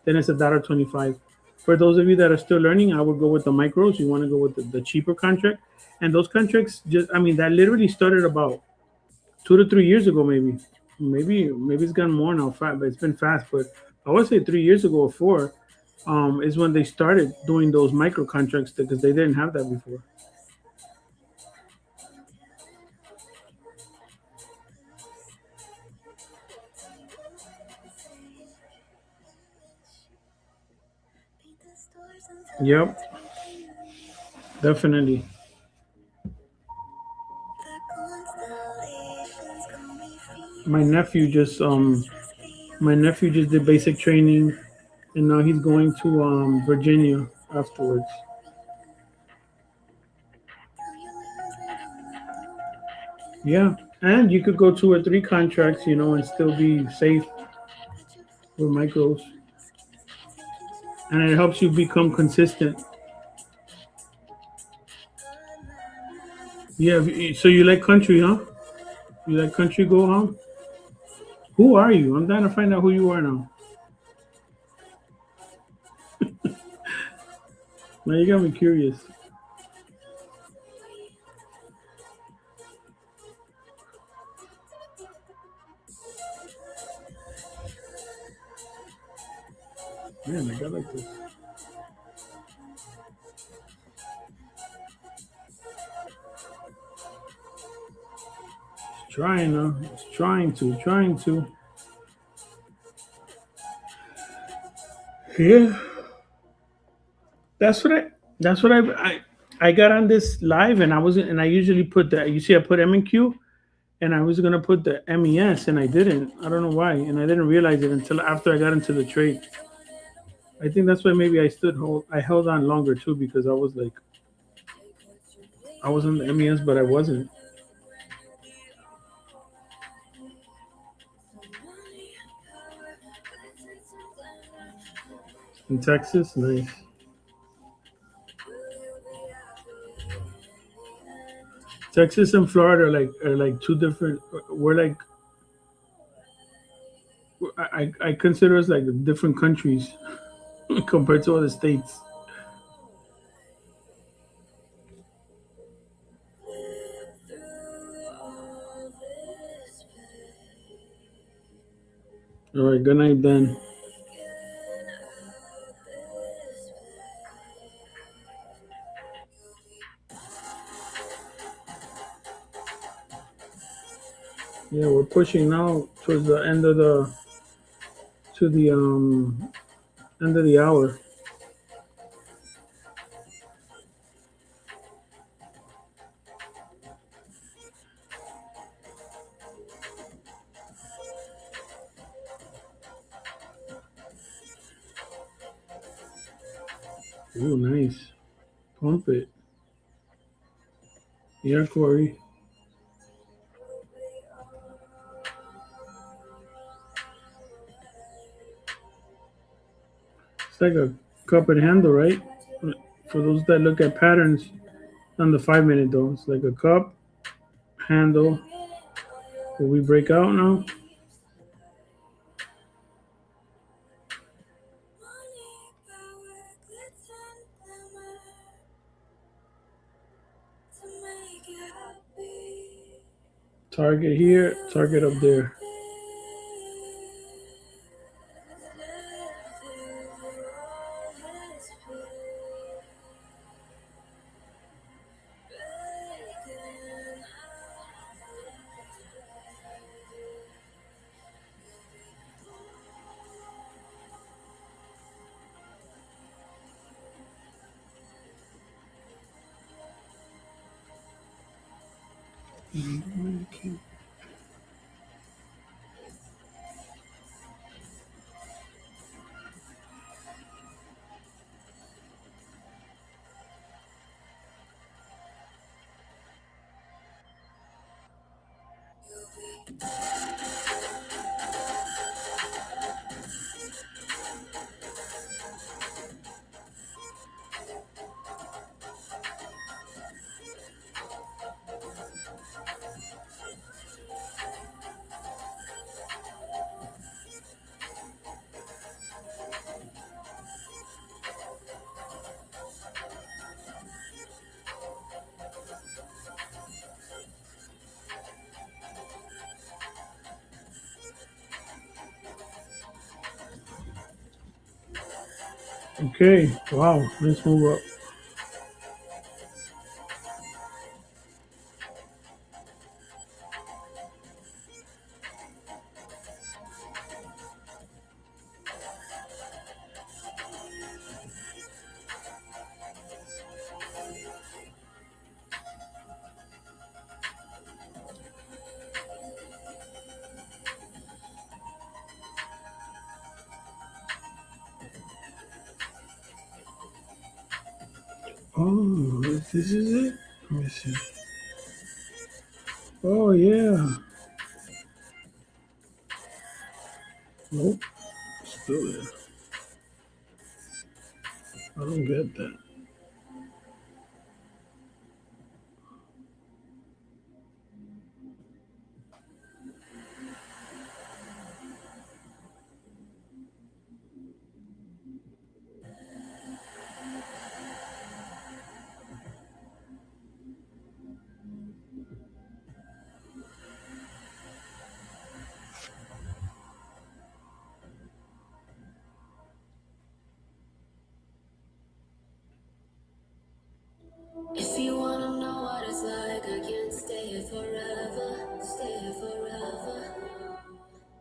then it's $1.25. For those of you that are still learning, I would go with the micros. You want to go with the cheaper contract, and those contracts I mean, that literally started about 2 to 3 years ago, maybe it's gone more now, but it's been fast. But I would say 3 years ago or four, is when they started doing those micro contracts because they didn't have that before. Yep, definitely. My nephew just my nephew just did basic training, and now he's going to Virginia afterwards. Yeah, and you could go 2 or 3 contracts, and still be safe with micros, and it helps you become consistent. Yeah, so you like country, huh? You like country go, huh? Who are you? I'm trying to find out who you are now. Now you got me curious. Man, I got like this. Trying, it's trying to. Yeah, that's what I. That's what I got on this live, and I usually put the. You see, I put M&Q, and I was gonna put the MES, and I didn't. I don't know why, and I didn't realize it until after I got into the trade. I think that's why maybe I held on longer too because I was like, I was on the MES, but I wasn't in Texas. Nice. Texas and Florida are like two different. We're like I consider us like different countries compared to other states. All right, good night, Ben. Yeah, we're pushing now towards the end of the to the end of the hour. Oh, nice. Pump it. Yeah, Corey. It's like a cup and handle, right? For those that look at patterns on the 5 minute though, it's like a cup handle. Will we break out now? Target here, target up there. Okay, wow, let's move up. Oh, this is it? Let me see. Oh, yeah. Nope, still there. I don't get that. If you wanna know what it's like, I can't stay here forever, stay here forever.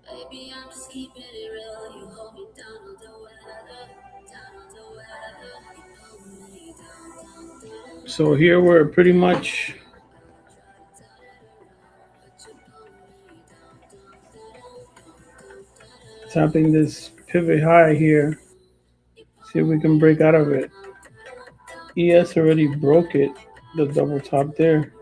Baby, I'm just keeping it real. You hold me down on the weather, down on the weather. You hold me down, down, down. So here we're pretty much tapping this pivot high here. See if we can break out of it. ES already broke it, the double top there.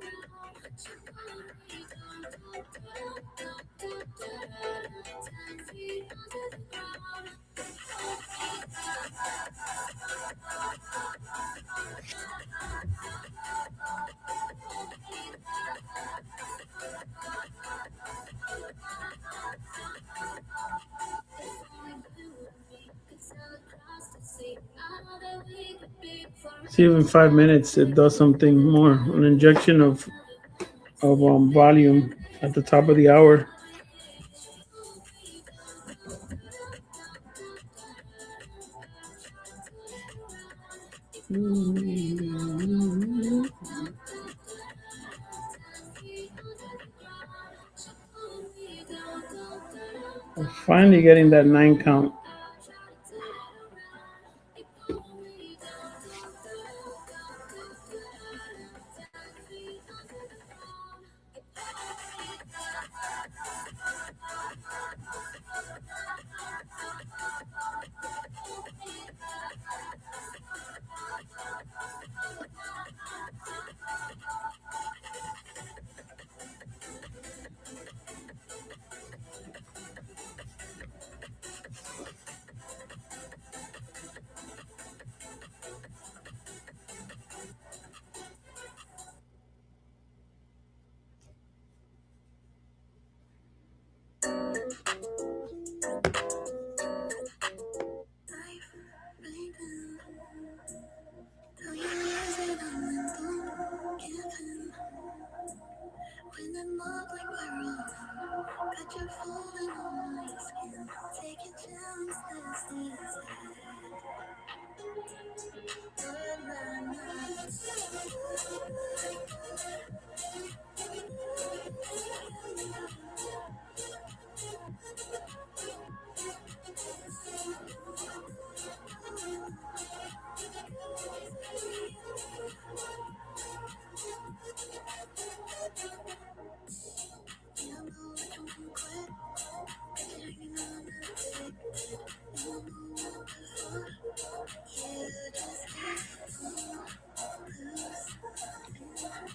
See if in 5 minutes it does something more. An injection of volume at the top of the hour. We're finally getting that 9 count.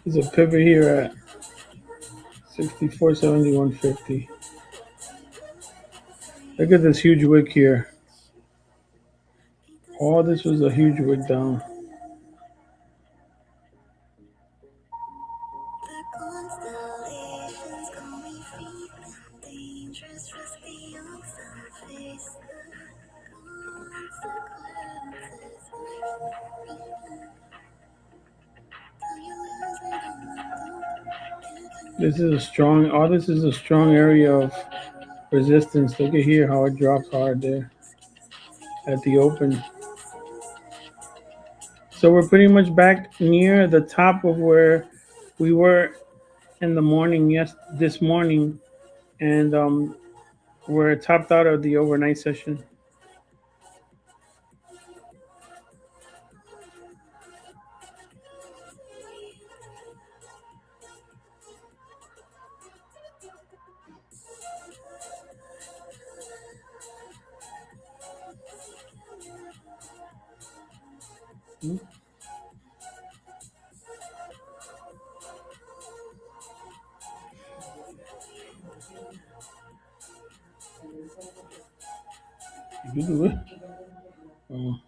There's a pivot here at 64.71.50. Look at this huge wick here. All this was a huge wick down. This is a strong, all this is a strong area of resistance. Look at here how it drops hard there at the open. So we're pretty much back near the top of where we were in the morning, yes, this morning, and we're topped out of the overnight session. You do it. Oh,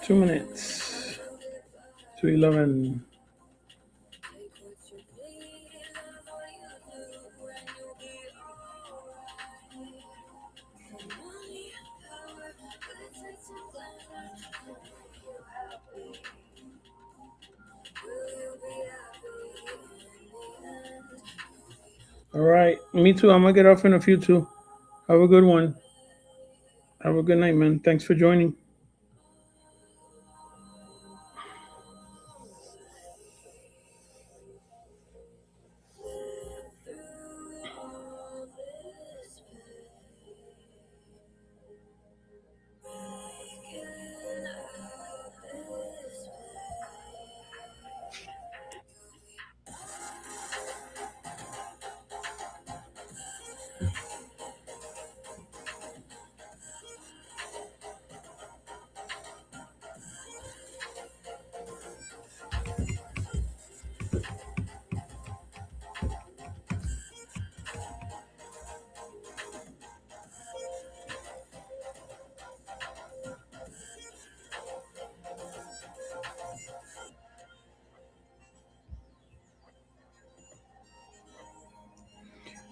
2 minutes to 11. All right, me too. I'm gonna get off in a few too. Have a good one. Have a good night, man. Thanks for joining.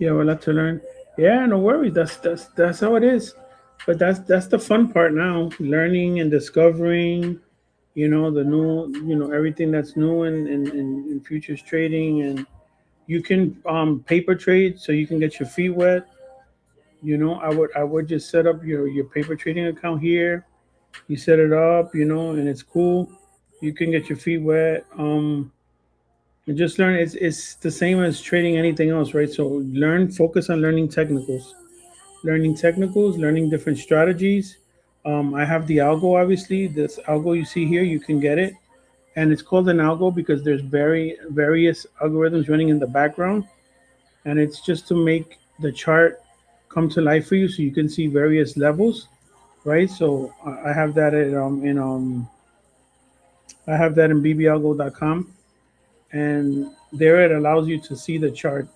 Yeah, a lot to learn. Yeah, no worries. That's how it is. But that's the fun part now, learning and discovering. The new, everything that's new in futures trading, and you can paper trade, so you can get your feet wet. I would just set up your paper trading account here. You set it up, and it's cool. You can get your feet wet. And just learn. It's the same as trading anything else, right? So focus on learning different strategies. I have the algo, obviously. This algo you see here, you can get it, and it's called an algo because there's various algorithms running in the background, and it's just to make the chart come to life for you, so you can see various levels, right? So I have that in bbalgo.com, and there it allows you to see the chart,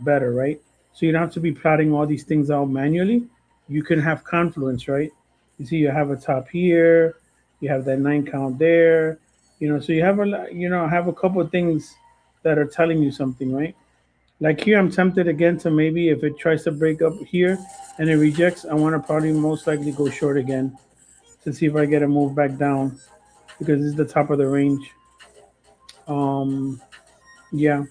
better, right? So you don't have to be plotting all these things out manually. You can have confluence, right? You see, you have a top here, you have that 9 count there, so you have have a couple of things that are telling you something, right? Like here, I'm tempted again to, maybe if it tries to break up here and it rejects, I want to probably most likely go short again to see if I get a move back down, because this is the top of the range. Um, yeah.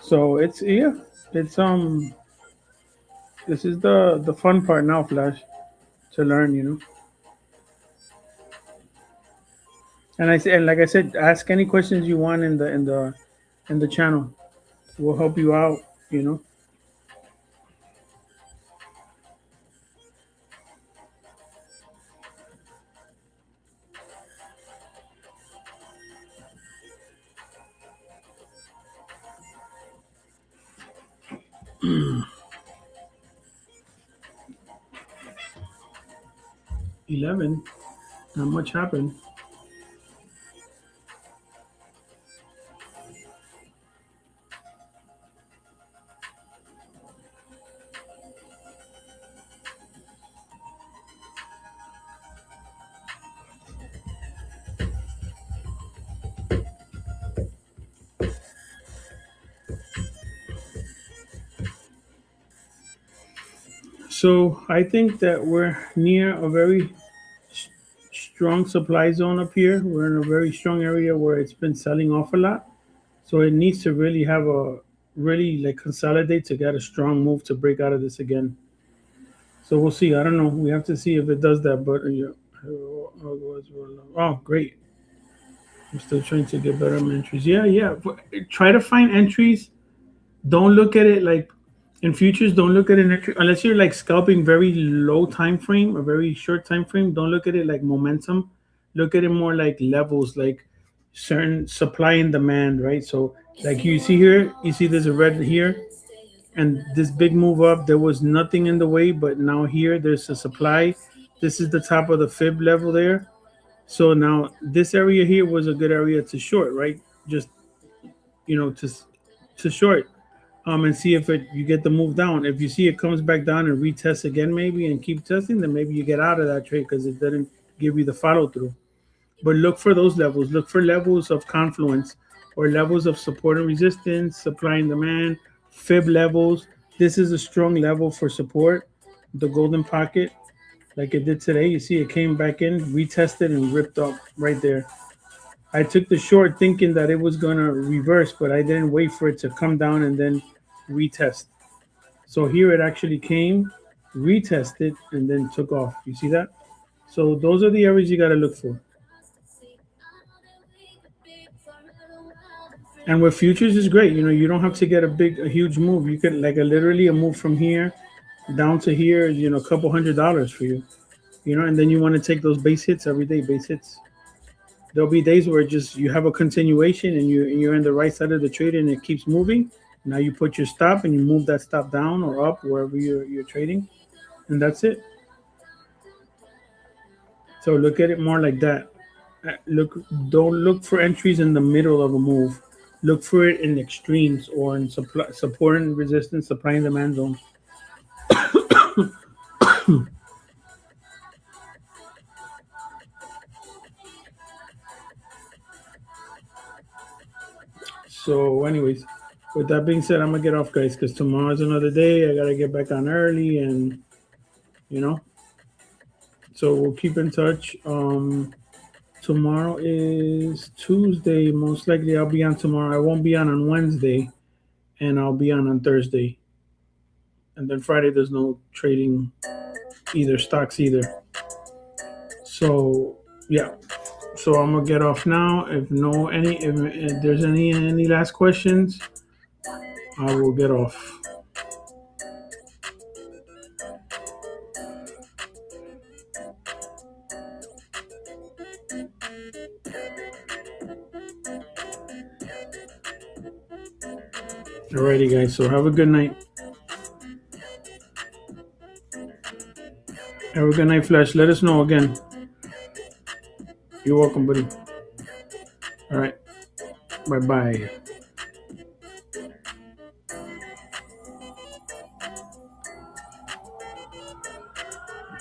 So it's this is the fun part now, Flash, to learn, And like I said, ask any questions you want in the channel. We'll help you out, 11. Not much happened. So I think that we're near a very strong supply zone up here. We're in a very strong area where it's been selling off a lot. So it needs to really have a really like consolidate to get a strong move to break out of this again. So we'll see. I don't know. We have to see if it does that. But oh, great. I'm still trying to get better entries. Yeah, yeah. Try to find entries. Don't look at it like in futures. Don't look at an entry unless you're like scalping very low time frame, a very short time frame. Don't look at it like momentum. Look at it more like levels, like certain supply and demand, right? So like you see here, you see there's a red here, and this big move up. There was nothing in the way, but now here there's a supply. This is the top of the fib level there. So now this area here was a good area to short, right? Just to short, and see if it you get the move down. If you see it comes back down and retests again, maybe and keep testing, then maybe you get out of that trade because it didn't give you the follow through. But look for those levels. Look for levels of confluence or levels of support and resistance, supply and demand, fib levels. This is a strong level for support. The golden pocket, like it did today. You see it came back in, retested, and ripped up right there. I took the short thinking that it was going to reverse, but I didn't wait for it to come down and then retest. So here it actually came, retested, and then took off. You see that? So those are the areas you got to look for. And with futures is great. You don't have to get a huge move. You could like literally a move from here down to here, a couple $100 for you. And then you want to take those base hits every day, base hits. There'll be days where just you have a continuation and you're in the right side of the trade and it keeps moving. Now you put your stop and you move that stop down or up wherever you're trading, and that's it. So look at it more like that. Don't look for entries in the middle of a move. Look for it in extremes or in support and resistance, supply and demand zones. So, anyways, with that being said, I'm gonna get off, guys, because tomorrow's another day. I gotta get back on early, and so we'll keep in touch. Tomorrow is Tuesday. Most likely, I'll be on tomorrow. I won't be on Wednesday, and I'll be on Thursday. And then Friday, there's no trading either stocks either. So yeah. So I'm gonna get off now. If there's any last questions, I will get off. Alrighty, guys. So have a good night. Have a good night, Flash. Let us know again. You're welcome, buddy. All right. Bye-bye.